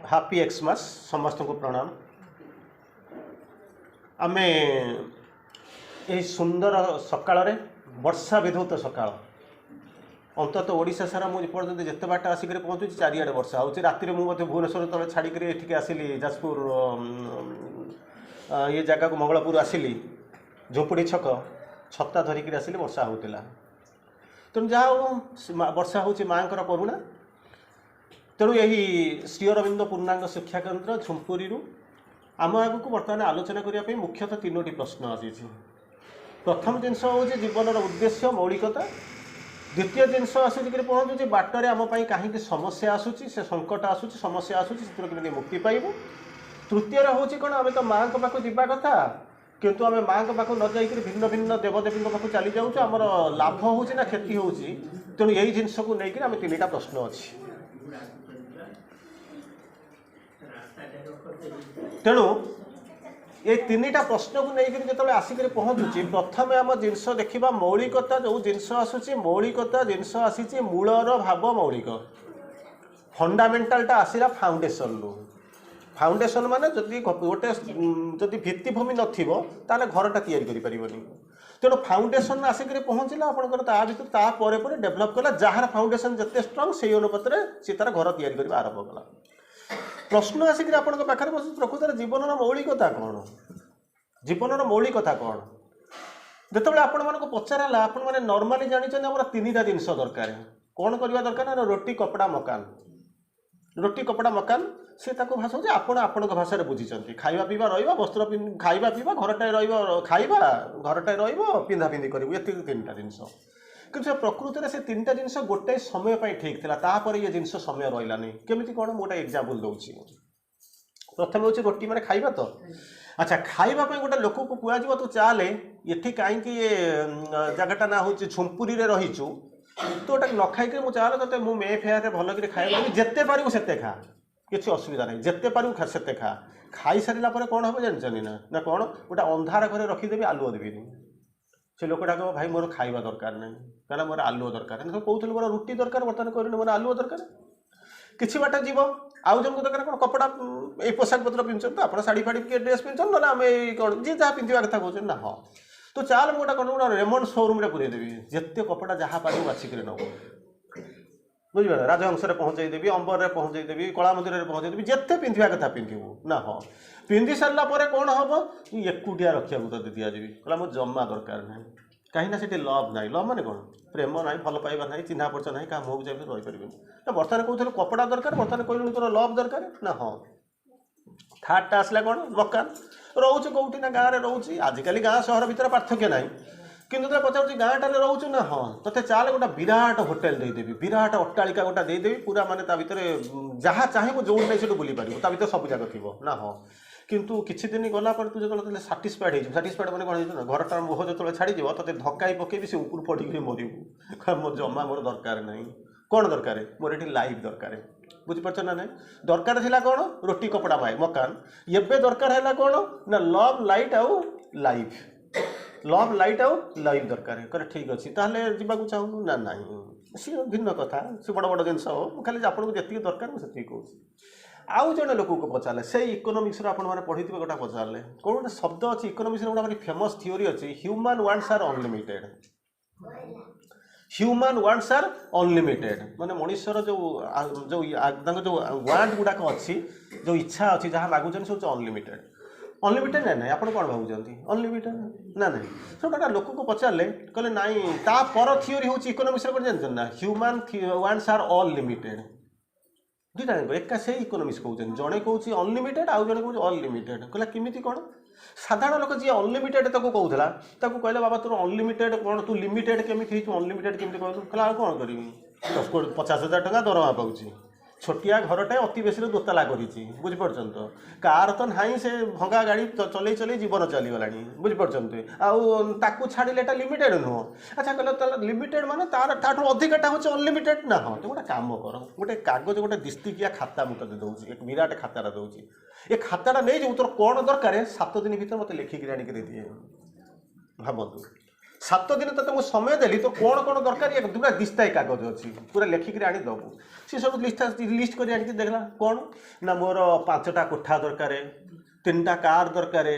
Happy एक्समास समस्त को प्रणाम। आमे यही सुंदर सकाळ वर्षा विधौत सकाळ अंतत ओडिशा सारा मुझे पर्यटन जिते बाट आसिक पहुँचुची चारिआडे वर्षा होची। राति मुझे भुवनेश्वर तले छाड़िक एठिक आसिली जाजपुर ये जगह को मंगलपुर आसिली झोपड़ी छक छत्ता धरिक आसिली वर्षा होता। तेणु जहाँ वर्षा होची माँ करुणा। तेणु यही श्री अरविंद पूर्णांग शिक्षा केन्द्र झुंपुरी आम आगक बर्तमान आलोचना करने मुख्यतः तीनोटी प्रश्न आसी। प्रथम जिनस हूँ जीवन उद्देश्य मौलिकता। द्वितीय जिनस आसिक पहुँचुची बाटर आम कहीं समस्या आसूची से संकट आसूची समस्या आसूची से मुक्ति पाइबू। तृतीय हूँ कौन आम तो माँ पाक जावा कथा किंतु आम माँ पाक न जाइक भिन्न भिन्न देवदेवी पाक चली जाऊँ आमर लाभ हो ना क्षति हो। तेणु यही जिनस को लेकिन आम तीन प्रश्न अच्छी। तेणु ये तीन टा प्रश्न को लेकर जो आसिक पहुँचुची प्रथम आम जिनस देखा मौलिकता जो जिनस आसूची मौलिकता जिनस आसी मूलर भाव मौलिक फंडामेंटालटा आसला फाउंडेशन रु। फाउंडेशन माने जदि गोटे जदि भित्तिभूमि नथिबो ताले घरटा तैयारी करि परिबनी। तेणु फाउंडेशन आसिक पहुँचला आपंकर तापर डेभलप कला जार फाउंडेशन जिते स्ट्रंग से अनुपात सी तार घर तैयारी करने आरंभ कला। प्रश्न आसिक आपण पाखे बस प्रकृत जीवन मौलिकता कौन जीवन मौलिकता कौन जो आपण मानक पचारा आपण मैंने नॉर्मली जानते आम तीन टा जिनस दरकार कौन करवा दरकार ना रोटी कपड़ा मकान। रोटी कपड़ा मकान से भाषा जे आपण आपण भाषा बुझी खाଇବା पीवा रहा वस्त्र खाଇବା पीवा घरटाए खाଇବା घरटाए पिंधा पिंधि करूँ ये तीन टा जिनस कि प्रकृति से तीन टा जिनस गोटे समय ठीक था तापर ये जिनस समय रही केमी कौन गोटे एग्जाम्पल दूसरी। प्रथम हूँ रोटी मैंने खाଇବା तो अच्छा खावाई गोटे लोक को कहुज तू चाले ये कहीं ये जगटा ना हूँ झुंपुरी रहीचु तो न खाई मुझे चाल ते मुझे मे फेयर भल कि खाई जिते पारू से खा किसी असुविधा नहीं जिते पारू से खा खाई सारा कौन हम जानते ना कौन गोटे अंधार घरे रखीदेवी आलुओ देवी से लोकटा कह भाई मोर खाଇବା दरकार नहीं कहना मोर आलुओ दरकार नहीं कहते मोर रुटी दरकार बर्तमान कहने मोर आलुओ दरकार किसी बाट जीव आउ जन दरकार कौन कपड़ा ये पोशाक पत्र पिंधुन तो आप शाढ़ी फाड़ी ड्रेस पिंधुन ना आम कौन जी जहाँ पिंधा कथा कहते ना हाँ तो चाल मुझे कौन गोटे रेमंड शोरूम पुरेदेवी जिते कपड़ा जहाँ पार बाछिक नब बुझे राजहंस पहुँचेदेवी अंबर पहुँचेदेवी कला मंदिर पहुँचेदेवी जिते पिंधा कथा पिंधु ना हाँ पिंधि सारापर कौन हम एकुटिया रखा तो दिजावी कहला मुझे जमा दरकार ना कहीं से लव ना लव माने कौन प्रेम ना भल पाइबा ना चिन्हा परिचय ना क्या मुझे जाए रहीपर ना बर्तमान कहते कपड़ा दरकार बर्तमान कहलुनि तोर लव दरकार ना हाँ थार्डटा आसला कौन मकान रोच कौटी ना गाँव में रोच आजिकल गाँ सहर भर पार्थक्य ना किंतु तो पचार गाँटारे रोचु ना हाँ ते चाल गोटे विराट होटेल देदेवी विराट अट्टालिका गोटा देदेवी पूरा माने ता भितर जहाँ चाहे जो नहीं से बुली पार ता भितर सब जाक थी ना हाँ किंतु किसी दिन गला तू जो साटिस्फाइड साटिस्फाइड मैंने कौन ना घरटा मुह जो छाड़ी तोते धक्का पकई से ऊपर पड़ी मरबू मो जमा मोर दरकार नहीं कौन दरकार मोर ये लाइफ दरकार बुझीपार ना ना दरकार थी कौन रोटी कपड़ा मकान एबे दरकार है कौन ना लव लाइट आउ लाइफ लव लाइट आउ लाइफ दरकार कह ठीक अच्छे ताहले जावाक चाहूँ ना ना सी भिन्न कथा सी बड़ बड़ जिनस हो खाली आपको जी दरकार मुझे कहूँ। आउ जड़े लोक को पचारे से इकोनोमिक्स आपने पढ़ी गोटा पचारे कौन गोटे शब्द अच्छी इकोनोमिक्स गोटे भारी फेमस थ्योरी अच्छी human wants are unlimited. Human wants are unlimited माने मनुष्यर जो जो जो वांट गुड़ाक अच्छी जो इच्छा अच्छी जहाँ मागुन से अनलिमिटेड अनलिमिटेड ना ना आप कौन भावुंट अनलिमिटेड ना ना तो गोटा लोक को पचारे कहले नाई पर थ्योरी हूँ इकोनोमिक्स जानते ना human wants are all limited दुईटा एका से इकोनोमिक्स कहते जड़े कौन अनलिमिटेड आउ जड़े कौन अनलिमिटेड कहला किमिति कौन साधारण लोक जी अनलिमिटेड कहला कहले बाबा तोर अनलिमिटेड कौन तू लिमिटेड केमी अनलिमिटेड केमी कहलु कहला कौन करी 50,000 टका दरमा पाऊँ छोटिया घरटे अति बेसी दोतला करी बुझीपार तो कार तो ना से भंगा गाड़ी चल चल जीवन चलीगला बुझीपार आउ छाड़े लिमिटेड नुह। अच्छा कहले लिमिटेड माने तार अधिकटा हूँ अनलिमिटेड ना हाँ तो गोटे काम कर गोटे कागज गोटे दिस्तिकिया खाता मुझे दूसरी एक विराट खाता दूसरी ये खाताटा नहीं जाऊ तोर कौन दरकार 7 दिन भर मत लिखिक आनिक दिए भावतु 7 दिन तो तुमको समय देली तो कौन कौन दरकार ये पूरा दिस्ताई कागज अच्छी पूरा लेखिक आनी दबू सी सब लिस्ट कर देखला कौन ना मोर 5टा कोठा दरकार 3टा कार दरकार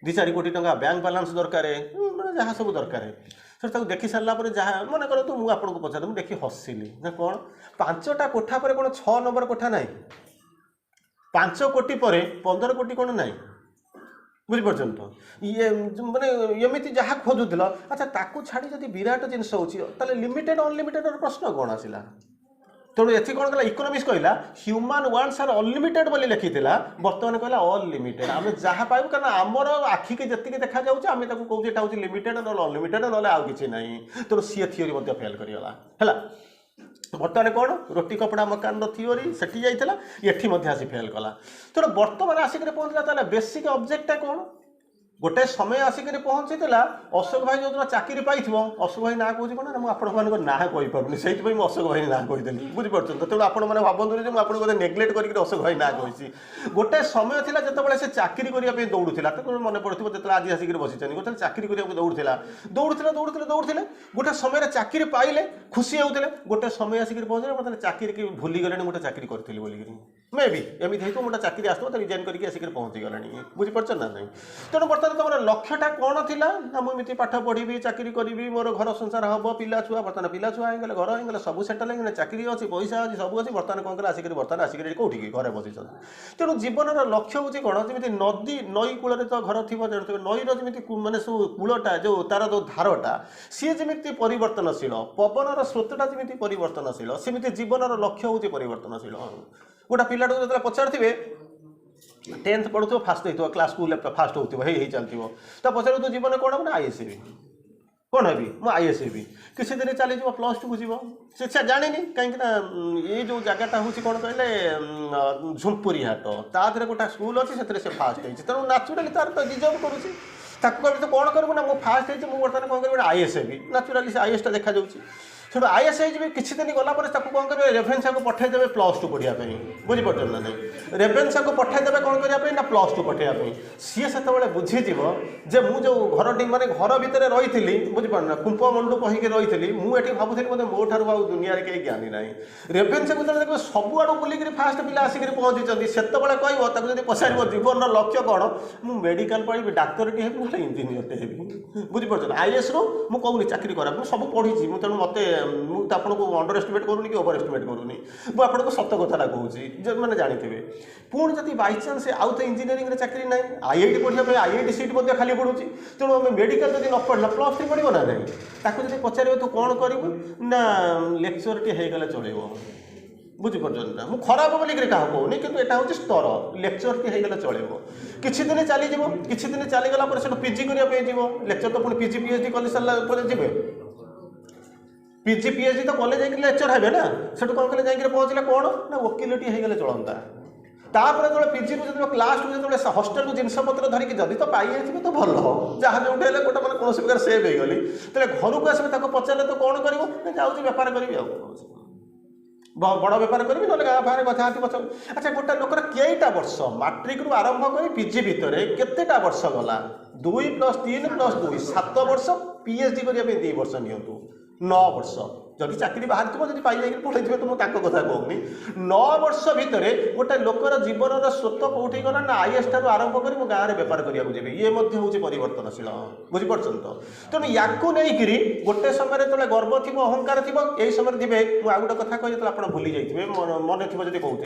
2-4 कोटी टंका बैंक बालांस दरकार मैंने जहाँ सब दरकार सर देखी सारा जहाँ मन कर तो मुझे आपको पचार मुझे देखी हसिली ना कौन 5टा कोठा पर कौन 6 नंबर कोठा ना 5 कोटी पर 15 कोटी कौन ना बुझीपार तो ये माने एमती जहाँ खोजुल अच्छा ताकू छाड़ी जब विराट जिनस हो लिमिटेड अनलिमिटेड प्रश्न कौन आसला तेणु ये कौन कला इकोनोमिक्स कहला ह्यूमन वांट्स आर अनलिमिटेड बोली लिखिला बर्तमान कहला अनलिमिटेड आम जहाँ पाइबू कारण आमर आखि के जी देखा जाऊँ आम कहूँ हूँ लिमिटेड ना अनलिमिटेड ना आउ कि ना तेणु सी थीओरी फेल करगला है बर्तमान कौन रोटी कपड़ा मकान थीओरी सेठी जाइला एठी आसी फेल कला तेणु बर्तमान आसिक पहुँचला बेसिक ऑब्जेक्ट कौन गोटे समय आसिक पहुँचीला अशोक भाई जो चाकरी पाई अशोक भाई ना कौन कौन ना मुझे ना कहीपरि से अशोक भाई ना कहीदेली बुझीपार तेणु आप भावतु मुझे नेग्लेक्ट करके अशोक भाई ना कही गोटे समय था जो से चाकरी करने दौड़ूला तो मन पड़ो जो आज आसिक बसी गोटे चाकरी करने दौड़ूला दौड़ूले गोटे समय चाकरी पाइले खुशी होते गोटे समय आसिक पहुँचे मतलब चाकरी की भूली गले गोटे चाकरी करी बोलिकी मे भी एमती हो गोटे चाकरी आसो रिजाइन करके आसिक पहुँची गला बुझीपार ना नहीं तेणु बर्तमान तुम लक्ष्यटा कौन थी ना मुझे पाठ पढ़ी चाकरी करी मोर घर संसार हम पिला छुआ बर्तमान पिला छुआ होगले घर होगले सब सेटल हो चाकरी अच्छी पैसा अच्छी सब अच्छी बर्तमान कौन कल आसिक बर्तमान आसिक कौटी घरे बसी तेणु जीवन लक्ष्य हूँ कौन जमी नदी नई कूल तो घर थी नईर जमी मानने सब कूलटा जो तार जो धारटा सी जमी परिवर्तनशील पवनर स्रोतटा जमी परिवर्तनशील सेमती जीवन लक्ष्य हूँ परिवर्तनशील गोटा पिला जो पचारे 10th पढ़ु फास्ट हो क्लास स्कूल फास्ट हो चलती तो पचार तो जीवन कौन हम आईएएस भी कौन है मुझे आईएएस भी किसी दिन चली +2 को जीव से जानी कहीं ये जो जगटा हूँ कौन कहले झुंपुरी हाट तादे गोटा स्कूल अच्छे से फास्ट हो तेणु नाचुराली तार तो डिजर्व करुँच तो कौन करूँ ना मुझे फास्ट हो बर्तमान कौन कर आईएएस भी नाचुराली आईएएस देखा से आईएएस हो किसी दिन गलापर कौन करेंगे रेभेन्सा को पठेदेवे +2 पढ़ाई बुझीपार ना नहीं रेभेन्सा को पठेदेवे कौन करने ना +2 पढ़ाई सी से बुझीज जे मुझे घर माने घर भितर रही बुझीपार ना कुंप मंडूप होकर रही मुझे भावुली मतलब मो ठार दुनिया कहीं ज्ञानी ना रेभेन्सा को देखो सबुआड़ बुलिक फास्ट पिला आसिक पहुँची से कहब पचार जीवन लक्ष्य कौन मुझे मेडिकल पढ़ी डाक्तर टी ना इंजीनियर टे बुझीपार आईएएस रू मुझे कहूनी चाकरी करा सब पढ़ी तेणु मत मुझे आपको अंडर एस्टिमेट करूनी कि ओवर एस्टिमेट करूनी मुझे आपको सत कथा कहूँ मैंने जानते पुणी जब बाईचान्स आउ तो इंजीनियरिंग चाकरी ना आईआईटी पढ़ाई आईआईटी सीट खाली पड़ूँ तेणु आम मेडिकल जब न पढ़ला +3 पढ़ो ना नहीं ताको जब पचार तू कौन करू ना लेक्चर टी होगले चलो बुझीपार ना मुझे खराब बोलिक क्या कहूनी कि यहाँ हूँ स्तर लेक्चर टी होगले चलो किसी दिन चलीज किसी दिन चलीगला से पीजी करने लेक्चर तो पुणी पीजी पीएचडी कर सारा जी पीजी पीएचडी तो कॉलेज जाकर लेक्चर है ना से कौन कले जाकर पहुँचले कौन ना वकिलटी होगले चलता तापर जो पीजी जो क्लास जो हस्टेल को जिनपतर धरिकी जदि तो पाई तो भल जहाँ जो गोटे मैंने कौन प्रकार सेव हो गली तेरे घर को आसवे पचारे तो कौन कर जाऊँगी बेपार करी बड़ बेपार करी ना गाँ बाहर कथा पचार अच्छा गोटे लोकर कईटा वर्ष मैट्रिक रू आरंभ कर पीजी भितर केतेटा वर्ष गला 2 + 3 + 2 7 वर्ष पीएचडी करने 2 वर्ष नियंतु 9 वर्ष जदि चाकरी बाहर थी जब पाई पढ़े तो मुझे कथा कहूनी 9 वर्ष भितर गोटे लोकर जीवन स्रोत कौटी गला ना आईएएस ठार आरंभ कर गाँव में बेपार करने जी ये हूँ परिवर्तनशील बुझीपार तेणु या गोटे समय जो गर्व थी अहंकार थी यही समय थे मुझे आ गोटे कथा कही आप भूली जाइए मन थी जब कहूँ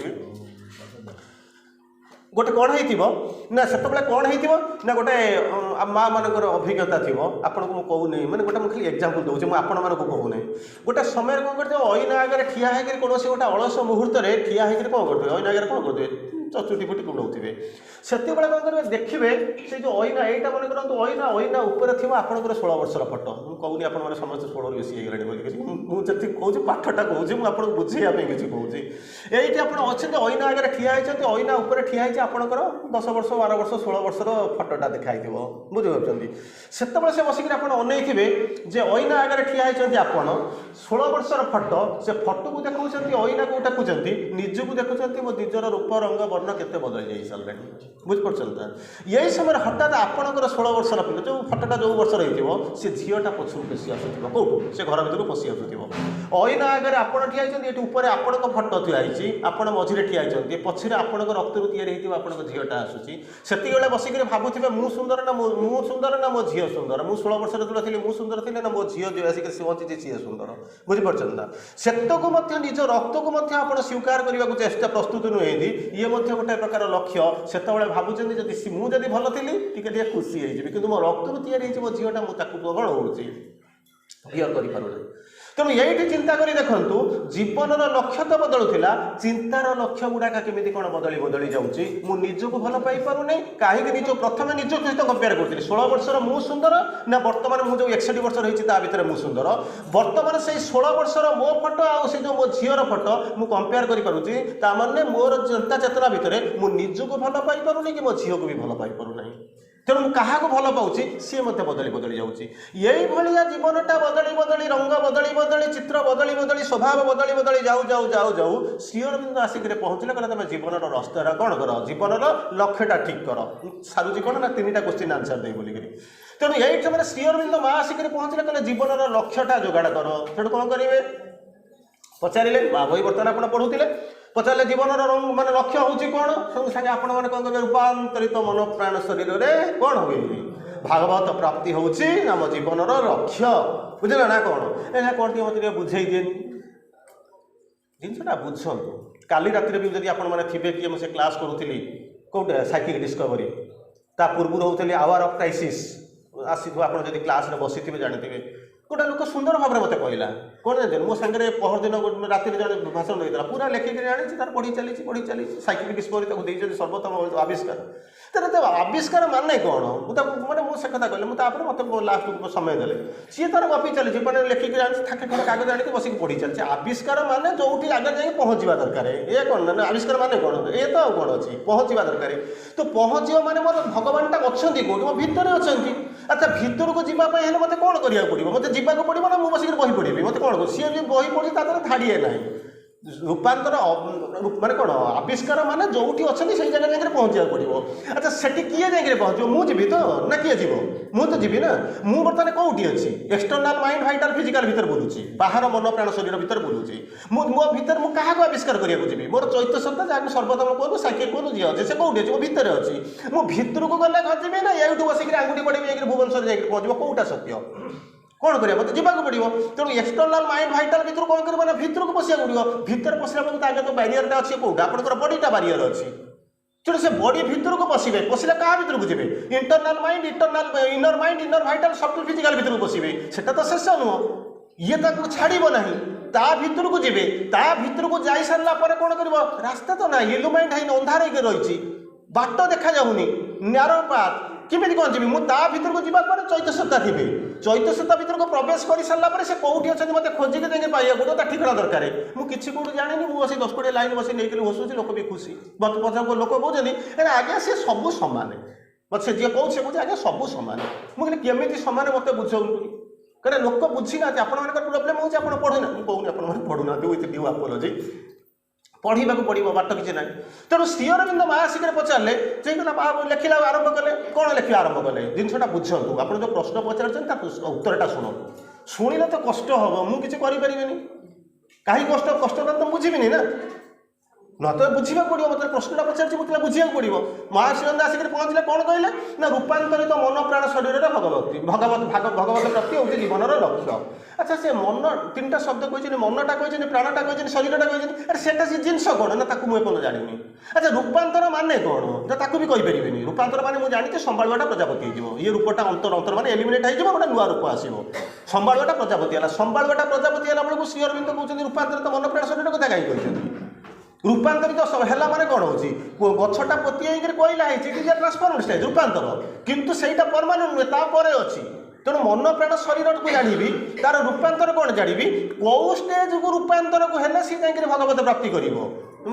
गोटे कौन हो से कौन हो ना गोटे माँ मानकर अभिज्ञता थी आपको मुझे कहूनी मैंने गोटे मुझे खाली एग्जांपल दूसरी मुझे आपण मानक कहूना गोटे समय कौन करते अईना आगे ठिया होकर कौन गोटे अलस मुहूर्त में ठिया होकर कौन करते अईना आगे कौन करते चुटी फुटी कुंडाऊे से कौन करेंगे देखिए से जो अईना यहाँ मन करूँ अईना अईना उपर थी आपंकर 16 वर्षर फटो मुझे कहूनी आप समस्त 16 बेसी होगा मुझे कहूँ पाठटा कहूँ मुझे बुझेवाई किसी कहूँ ये आप अच्छे अईना आगे ठिया होती अईना उपर ठिया आपंकर 10 वर्ष 12 वर्ष 16 वर्षर फटोटा देखाई बुझीपार से बसिक अनईथे जे अईना आगे ठिया होती आप 16 वर्षर फटो से फटो को देखा अईना को डाकुंट निजक देखुं मो निजर रूप रंग ବର୍ଣ୍ଣ କେତେ ବଦଳି ଯାଇ ସାରିଲାଣି ବୁଝିପାରୁଛନ୍ତି ତ यही समय हठात आपणकर 16 वर्षर पिला जो फटोटा जो वर्ष रही से झीटा पछू पशि आसुव कौटू से घर भर पशि आसुव अईना आगे आप ठिया ये ऊपर आपण फटो थी आपण मझे ठिया पछे आपण रक्त या झीटा आसूसी से बसिक भावुवे मु सुंदर ना मो झी सुंदर मु 16 वर्ष जो मु सुंदर थी ना मो झी जो आसिक बची सी सुंदर बुझिपार सेतक निज रक्त को आप स्वीकार करने को चेष्टा प्रस्तुत नुहे ये गोटे प्रकार लक्ष्य से भावुं जदि मुझे भल थी खुशी हो मो रक्त या मो झीटा मुझे कौन हो क्लियर कर तेणु ये चिंता कर देखु जीवन लक्ष्य तो बदलुला चिंतार लक्ष्य गुड़ाक केमी कौन बदली बदली जाऊँगी मुझे भल पाई पारूनी कहीं निज प्रथम निज सहित कंपेयर करी 16 वर्षर मु सुंदर ना बर्तमान मुझे 61 वर्ष रही भितर मु सुंदर बर्तमान से 16 वर्षर मो फटो आ जो मो झीर फटो मुझे कंपेयर करें मोर चिंता चेतना भितर मुझे भल पाई पारूनी कि मो झील को भी भल पाई पारूना तेणु क्या भल पाऊँ सी मत बदली बदली जाऊँगी यही भाया जीवनटा बदली बदली रंग बदली बदली चित्र बदली बदली स्वभाव बदली बदली जाऊ जाऊ जाऊ जाऊ श्री अरविंद आसिक पहुँचले कहला तुम जीवन रास्ता कौन कर जीवन लक्ष्यटा ठीक कर सारूँ कौन ना 3टा क्वेश्चन आंसर दे बोलिक तेणु यही समय श्री अरविंद माँ आसिक पहुँचले कहले जीवन लक्ष्यटा जोगाड़ कर तेणु कौन करेंगे पचारे माँ बही बर्तमान आप पढ़ुले पचारे जीवन मान लक्ष्य हूँ कौन सब सागे आपण मैंने कौन करेंगे रूपांतरित मन प्राण शरीर में कौन हुए भागवत प्राप्ति हूँ आम जीवन लक्ष्य बुझे ना कौन ए कौन मत बुझे दिए जिनसा बुझु काली राति भी जब आपण मैंने थे कि मुझे क्लास करूली कौटे साइकिक डिस्कवरी ता पूर्व रोली आवर ऑफ क्राइसिस आसी आप क्लास बसी थे जानते गोटे लोक सुंदर भाव में मत कहला कौन जानते मो सागर पहर दिन राति जन भाषण देता पूरा लेखिक जानी तार पढ़ी चली साइकिल डिस्कवरी सर्वोत्तम आविष्कार तेरे तो आविष्कार माने कौन मैंने मुझे कथा कहले मुझे मत लास्ट समय देले सी तार गपी चली मैंने लेखिक जानी थाके खंडे कागज आनिक बसिक पढ़ी चलती आविष्कार माने जो आगे जाए पहुँचवा दरकार ये कौन ना आविष्कार माने कौन ये तो कौन अच्छी पहुँचवा दरकार तो पहुँचवा माने मोर भगवानटा अच्छा कौटी मो भितर अच्छा अच्छा भितर को जावाई मत कौन करा पड़ो मत जावाक पड़ो ना मुझे बसिक बही पढ़ी मत कौन सी जो बही पढ़ी तार धाड़िए ना रूपांतर माने कौन आविष्कार माने जो अच्छा से जगह जाकर पहुँचा पड़ो अच्छा से किए जाकर पहुँचो मुझे तो ना किए जीव मुझे जी ना मुझे बर्तमान कौटी अच्छी एक्सटर्नाल माइंड भाइटाल फिजिकल भीतर बुलूची बाहर मन प्राण शरीर भीतर बुलूची मो भीतर मुझे क्या आविष्कार करने जी मोर चैत्य सत्ता जहाँ सर्वोत्तम कहूँ साइकिल कहूँ जी अच्छे से कौटी अच्छी मो भितर अच्छी मो भितर को गले खजी ना यू बसिक आंगुठी पड़े भुवनेश्वर जाकर पहुँचो कौटा सत्य कौन करिया मत जावाक पड़ो तेणु एक्सटर्नाल माइंड भाइटाल भीतर कौन कर भीतर को पशिया पड़ो भीतर पशिला बेलू तो बैरियरटा अच्छी कौटा आपंकर बडीटा बैरियर अच्छी तेणु से बॉडी भीतर को पशिबे पशिला क्या भीतर को जीवे internal mind inner mind inner vital सब फिजिकल भीतर को पशिबे सेटा तो शेष नुह ये ताको छाड़िबो नहीं ता भीतर को जीवे ता भीतर को जाई सारला पर कौन करिवो रास्ता तो ना इल्यूमाइंड है अंधार होकर रही बाट देखा जाऊनी न्यारो पाथ किमिति कौन जी मुझे भीतर को जीवा चैत्य सत्ता थे चैत्य सत्ता भीतर को प्रवेश कर सारा से कौटी अच्छा मत खोजिक जाए पाइबा पड़ो ठिकाना दरकार मुझे कौट जानी मुझे 10 कोड़े लाइन बस नहीं हसुची लोक भी खुशी पचास लोक कहते आज्ञा सी सब सामान मत से जी कौन से कहे आज्ञा सब सामान मुझे केमी सामान मत बुझाऊँ कहीं लोक बुझी ना आप प्रोब्लेम हो पढ़ुना कहूनी आप पढ़ुना विथ ड्यू अपोलॉजी पढ़ा पड़ो बाट किसी ना तेणु श्री अरविंद माँ आसिक पचारे लेखिला आरंभ कले कौन लेखा आरंभ कले जिनसा बुझु आप जो प्रश्न पचार उत्तरटा शुणु शुणिले तो कष्ट हम मुझे करें कहीं कष्ट तो बुझीबी ना न तो बुझा पड़ो मतलब प्रश्नटा पचार मतलब बुझा पड़ो महाशिवंद आसिक पहुँचले कौन कहले ना रूपांतरित मन प्राण शरीर भगवत प्राप्ति हूँ जीवन लक्ष्य अच्छा से मन 3टा शब्द कही मनटा कही प्राणटा कही शरीरटा कही अरे से जिनस कौन ना मुझे जानी अच्छा रूपांतर माने कौन ना भी कहीपर रूपांतर माने मुझे जानी संभाळवाटा प्रजापति हो ये रूपटा अंतर अंतर माने एलिमिनेट हो गोटे नुआ रूप आसो संभाळवाटा प्रजापति है संभाळवाटा प्रजापति है बेलू श्री अरविंद कहते रूपांतरित मन प्राण शरीर कथा कहीं कहते रूपांतरित है माने कौन हो गछटा पोती कहला ट्रांसफॉर्म स्टेज रूपांतर किंतु सेटा परमानेंट नुहे तापर अच्छी तेणु मन प्राण शरीर को जानी तार रूपांतर कौन जानी कौ स्टेज को रूपांतर को है सी जाकर भगवत प्राप्ति कर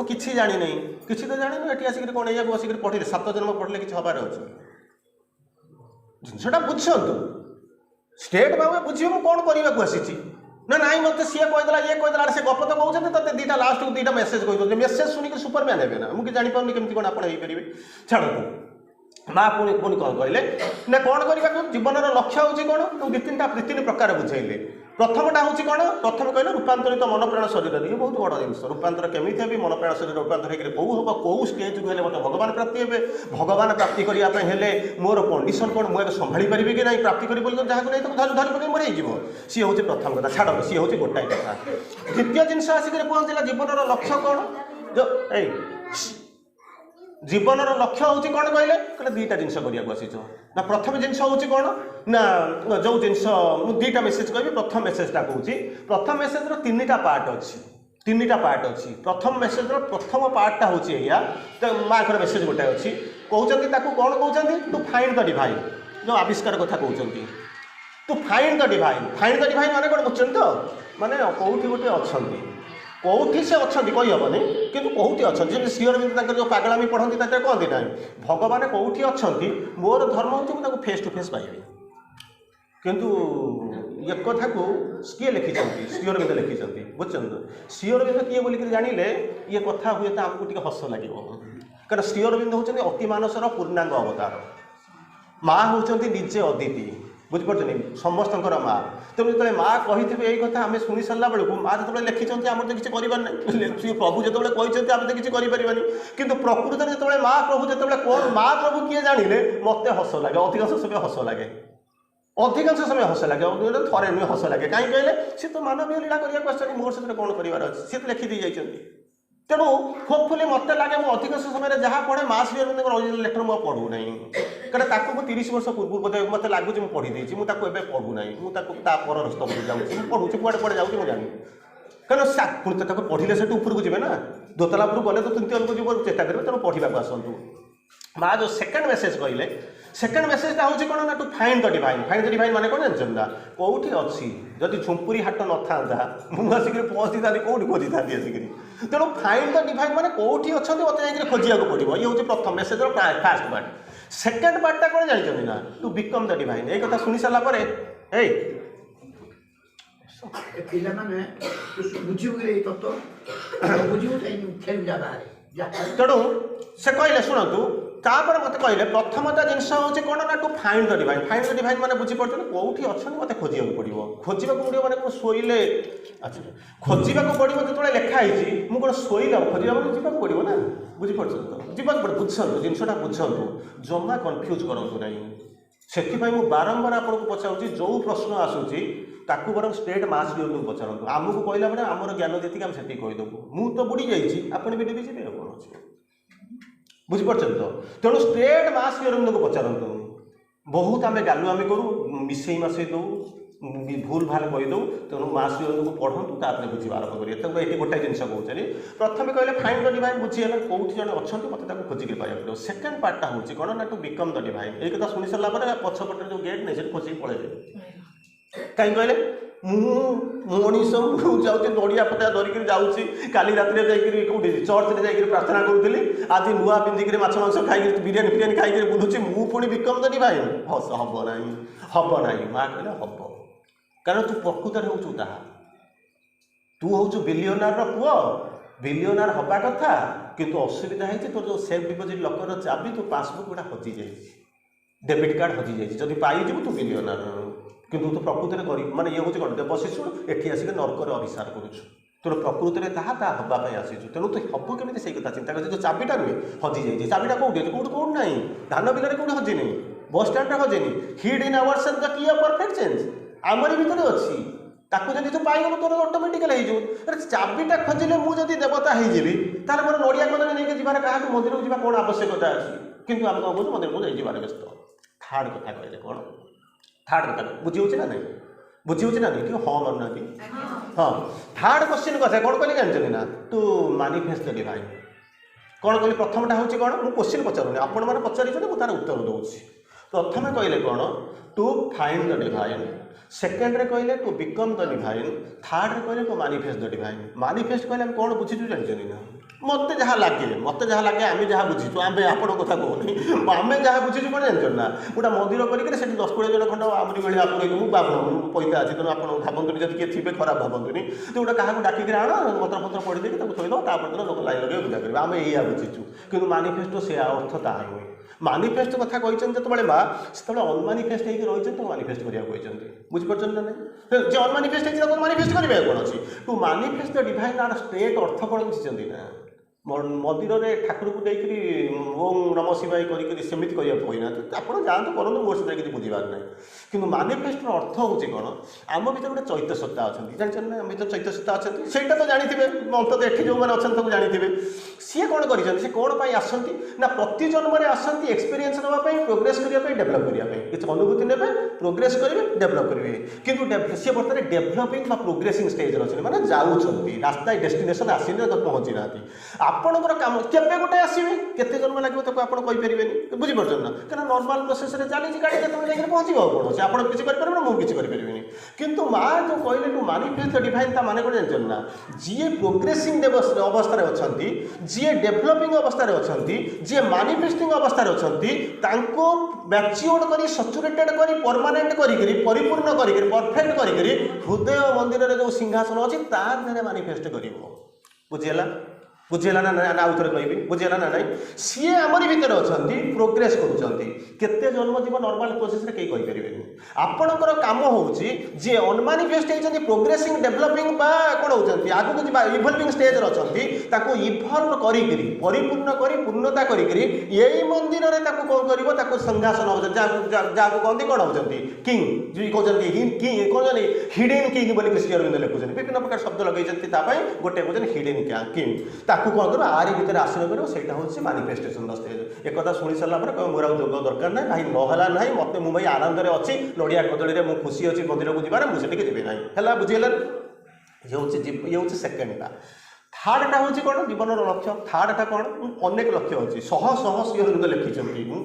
किसी जानी नहीं किसी तो जानी ये आसिक कौन या बसिक पढ़े 7 जन्म पढ़ले किसी हबार अच्छे जिनसा बुझु स्टेट भाव बुझे मुझे कौन करने को आसी ना नाई मत सी कहीदेला ये कहीदेला से गप तो कहते तो दुटा लास्ट को दुटा मेसेज कही मेसेज शुणिक सुपरमैन है ना मुझे जापर केमती कौन आप छाड़ू माँ पुणी पुणी कौन कहले ना कौन करने जीवन लक्ष्य हूँ कौन दु तीन प्रकार बुझेले प्रथमटा हूँ कौन प्रथम कहले रूपांतरित मन प्राण शरीर ये बहुत बड़ जिन रूपांतर केमी हे मन प्राण शरीर रूपांतर होकर कौ हम कौ स्टेज को मत भगवान प्राप्ति हे भगवान प्राप्ति करने मोर कंडीशन कौन मुझे संभाली पारि कि नहीं प्राप्ति करी जहाँ नहीं तो धरी धरी पकड़ मर सी हूँ प्रथम कथा छाड़ सी हूँ गोटाए कथा द्वितीय जिन आसिक पहुँचला जीवन लक्ष्य कौन जो जीवन लक्ष्य हूँ कौन कहले कहले दुईटा जिन करने आसीच ना प्रथम जिन हूँ कौन ना जो जिनस दुईटा मेसेज कह प्रथम मेसेजटा कहूँ प्रथम मेसेज तीन टा पार्ट अच्छी तीन टा पार्ट अच्छी प्रथम मेसेज प्रथम पार्टा हूँ या तो माँ को मेसेज गोटे अच्छी कहते कौन कहते टू फाइंड द डिवाइन जो आविष्कार कथा कहते टू फाइंड द डिवाइन माने कौन बुझुन तो माने कौटी गोटे अच्छा कौटी से अच्छा कहीहबनी कि कौटी अच्छा श्री अरविंद जो पागलामी पढ़ती कहती ना भगवान कौटी अच्छा मोर धर्म हूँ फेस टू फेस पाइबी किंतु ये कथा को किए लिखिं श्री अरविंद लिखिं बुझे श्री अरविंद किए बोलिक जानिले ये कथा हुए तो आमको टे हस लगे कारण श्री अरविंद होती अति मानसर पूर्णांग अवतार माँ होती निजे अदिति बुझिपारे समस्त माँ तेणु जो माँ कही यही कथा आम शुणी सारा बेलू माँ जो लिखिं आम तो किसी कर प्रभु जो कहते आम तो किसी करें कि प्रकृत में जो माँ प्रभु जो कौन माँ प्रभु किए जानिले मत हस लगे अधिकांश समय हस लगे अधिकांश समय हस लगे थे नुहे हस लगे कहीं कहले सी तो मानवीय लीला करने मोर से कौन कर सी तो लिखिदी जाइए तेणु होपफुली मत लगे मुझे अधिकांश समय जहाँ पढ़े माँ श्री अरविंद ओरिजिनल लेटर मुझे पढ़ू ना कारण मुझे 30 वर्ष पूर्व बोधे मत लगुच मुझे पढ़ी देती मुझे पढ़ू ना मुझे स्तंभ जाऊँगी पढ़ुची कुआड़े कुआड़े जाऊँगी मुझे जानी कारण पुणी तो पढ़ले से ऊपर को जी ना दोतला उपरू गले तो तृतीय को जीव चेष्टा करेंगे तेणु पढ़ा आसतु माँ जो सेकेंड मेसेज कहले सेकेंड मेसेजटा हूँ कौन ना टू फाइंड द डिवाइन माने कौन जानते ना कौटी अच्छी जदि झुंपुरी हाट न था मुझे आसिक पहुँची था कौटी खोजी था आसिक तेणु फाइंड द डिवाइन माने कौटी अच्छा मत जाकर खोजा पड़ो ये हूँ प्रथम मेसेज फास्ट पार्ट सेकेंड पार्टा कौन जानते ना टू बिकम द डिवाइन ये कथा शुणी सारापर तेणु से कहले शुणु तापर मत कहले प्रथमता जिनस हूँ कौन ना टू फाइंड द डिवाइन माने बुझीपार कौटी अच्छा मत खोजा पड़ो खोजा पड़ो मैंने कौन शोले अच्छा खोजा पड़ो जो लिखाई मुझे कौन शोला खोजा मैंने जावाक पड़ो ना बुझीपार तो जावाक पड़ो बुझु जिनसा बुझु जमा कन्फ्यूज करूँ ना से बारंबार आपको पचारूँ जो प्रश्न आसूसी ताकू बर स्टेट मास भी पचारत आमको कहला बेले आमर ज्ञान जी आम से कहीदेबू मुझे बुड़ी जाइए आपड़ भी डूबी जी कौन अच्छे बुझीपार तो तेणु स्टेट मास भी को पचारत बहुत आम गालुआमी करूँ मिसई मसई दौ भूल भाल कहीदे तेणु मास को पढ़ु तापर बुझा आरंभ करेंगे ये गोटाए जिन कहते प्रथम कहले फाइंड द डिवाइन बुझीगला कौटी जन अच्छा मतलब खोजिक पाया पड़ो सेकेंड पार्टा हूँ कौन ना टू बिकम द डिवाइन ये कथा शुणी सारापर पछपटे जो गेट नहीं से खोजिक पड़े कहीं कहले मनीष जाऊँगी नड़िया पता धरिक जाऊँगी काली रात कौटी चर्च में जाकर प्रार्थना करूली आज नुआ पिंधिक माछ मांस खाई बिरियानी फिरियानी खाई बुलूची मुझे बिकम द डिवाइन हस हम ना माँ कहले हम कारण तू प्रकृत हूँ ता तू हूँ बिलियनार पुओ बिलियनार हवा कथा किंतु असुविधा है तोर जो सेफ डिपोजिट लकर चाबी तो पासबुक गुड़ा हजि जाए डेबिट कार्ड हजि जाए जब पाइबू तू बिलियनार किंतु तू प्रकृत गरीब माने ये हूँ कौन देवशिशु एटी आसिक नरकर अभिसार करुचु तोर प्रकृत में ताहा हाँपाई आसीचु तेणु तू हम केमी से कथा चिंता कर जो चाबीटा नुहे हजि जाए चाबीटा कौटे कौट कौट ना धान बिल कौटे हजिनी बस स्टाण्ड हजिनी hid in our self the key of perfect change आमरी भितर अच्छी ताकू जब तू पाइगलु तोर ऑटोमेटिकल हो चाबीटा खोजिले मुझे देवता होजी तार मोर नड़िया कदम नहीं जीवार क्या मंदिर को जावा कौन आवश्यकता अच्छी कितु आम कौन कहूँ मंदिर को जाइए व्यस्त थार्ड कथा कहले कौन थार्ड कथा बुझी ना नहीं बुझी ना नहीं कि हाँ मानुना हाँ थार्ड क्वेश्चन कथा कौन कहले जानते ना टू मैनिफेस्ट द डिवाइन कौन कहली प्रथमटा हूँ कौन मुझे क्वेश्चन पचारूनी आपण मैंने पचार मुझे तार उत्तर दूसरी प्रथम कहले कौन to find the divine second रे कहले to become the divine third रे कहले to manifest the divine manifest कहले कौन बुझीचु जानते ना मत जहाँ लगे आम जहाँ बुझीचु आम आप कथा कहूनी आम जहाँ बुझीचु कौन जान ना गोटे मंदिर करके 10-20 जन खंड आमरी भाई आप पैसा अच्छी तेणु आप भावतुनि जब किए थे खराब भावतुनि तो गोटे क्या डाक आण मंत्र फंत्र पढ़ी देखे थोद तापर दिन लोक लाइन लगे पूजा करेंगे आम या बुझीचु कि मानिफेस्टो से अर्थ ताहा नुहे मानिफेस्ट कथा कहते माँ से अनमानिफेस्ट होती मानिफेस्ट करने बुझीपार ना नहीं जो अनमानिफेस्ट होती मानिफेस्ट करेंगे कौन अच्छी टू मानिफेस्ट द डिवाइन आर स्टेट अर्थ कौन बुझी ना मंदिर में ठाकुर को देखिए ओम नम शिवाय करमि कहना आप जातु करूँ मोर सहित किसी बुझार ना कि मानिफेस्ट अर्थ हूँ कौन आम भर गोटे चैत्य सत्ता अच्छा जानते ना भर चैत्य सत्ता अच्छा से तो जानते मंत्र तो ये जो मैंने अच्छा सब जानते सी कौन कर कौन आसती ना प्रति जन्म में आसती एक्सपीरियंस नापी प्रोग्रेस करने डेभलप करने किसी अनुभूति ने प्रोग्रेस करेंगे डेभलप करेंगे कि सी बर्तमान डेभलपिंग प्रोग्रेसिंग स्टेज अच्छे मैंने जाऊँच रास्ता डेस्टिनेशन आसने पहुँची ना आपणकर कम केवे गोटे आसवे केते जन्म लगे तक आप कहींपारे बुझीपार ना कहीं नॉर्मल प्रोसेस चली गाड़ी के पहुँचे कौन अच्छे आप किसी करेंगे मुझे किसी करेंगे किंतु माँ जो कहले टू मानिफेस्ट डिवाइन ता माने कौन जानते ना जी प्रोग्रेसिंग अवस्था अच्छा जी डेभलपिंग अवस्था अच्छा जी मानिफेस्टिंग अवस्था अच्छा मैच्योर्ड कर सचुरेटेड कर परमानेंट परिपूर्ण कर परफेक्ट कर हृदय मंदिर में जो सिंहासन अच्छी तार मानिफेस्ट कर बुझेगा ना आउ थे कहि बुझेगा ना ना सी आमरी भितर अच्छा प्रोग्रेस करते जन्म जीव नॉर्मल प्रोसेस रे कहीं कहींपारे आपणकर काम हूँ जी अनमानिफेस्ट होती प्रोग्रेसिंग डेभलपिंग कौन होती आगू इभल्विंग स्टेज अच्छा इभल्व कर परिपूर्ण कर पूर्णता यही मंदिर में कौन कर सिंहासन जहाँ कहते कौन होती किंग जी कहते कौन हिडेन किंग बोली श्री अरविंद लिखुं विभिन्न प्रकार शब्द लगे गोटे कहते हिडेन किंग कौन कर आरी भितर आसन कर सहीटा हूँ मानिफेस्टेशन स्टेज एक कथा शुणी सारा पर मोर जोग दरकार ना भाई नहला ना मत मुझे आनंद में अच्छी नड़िया कदली में खुशी अच्छी मंदिर को जीवार मुझे जी ना है बुझेगा ये हूँ सेकेंडटा थार्डटा हूँ कौन जीवन लक्ष्य थार्डटा कौन अनेक लक्ष्य अच्छी शह शह श्री अरविंद लिखिं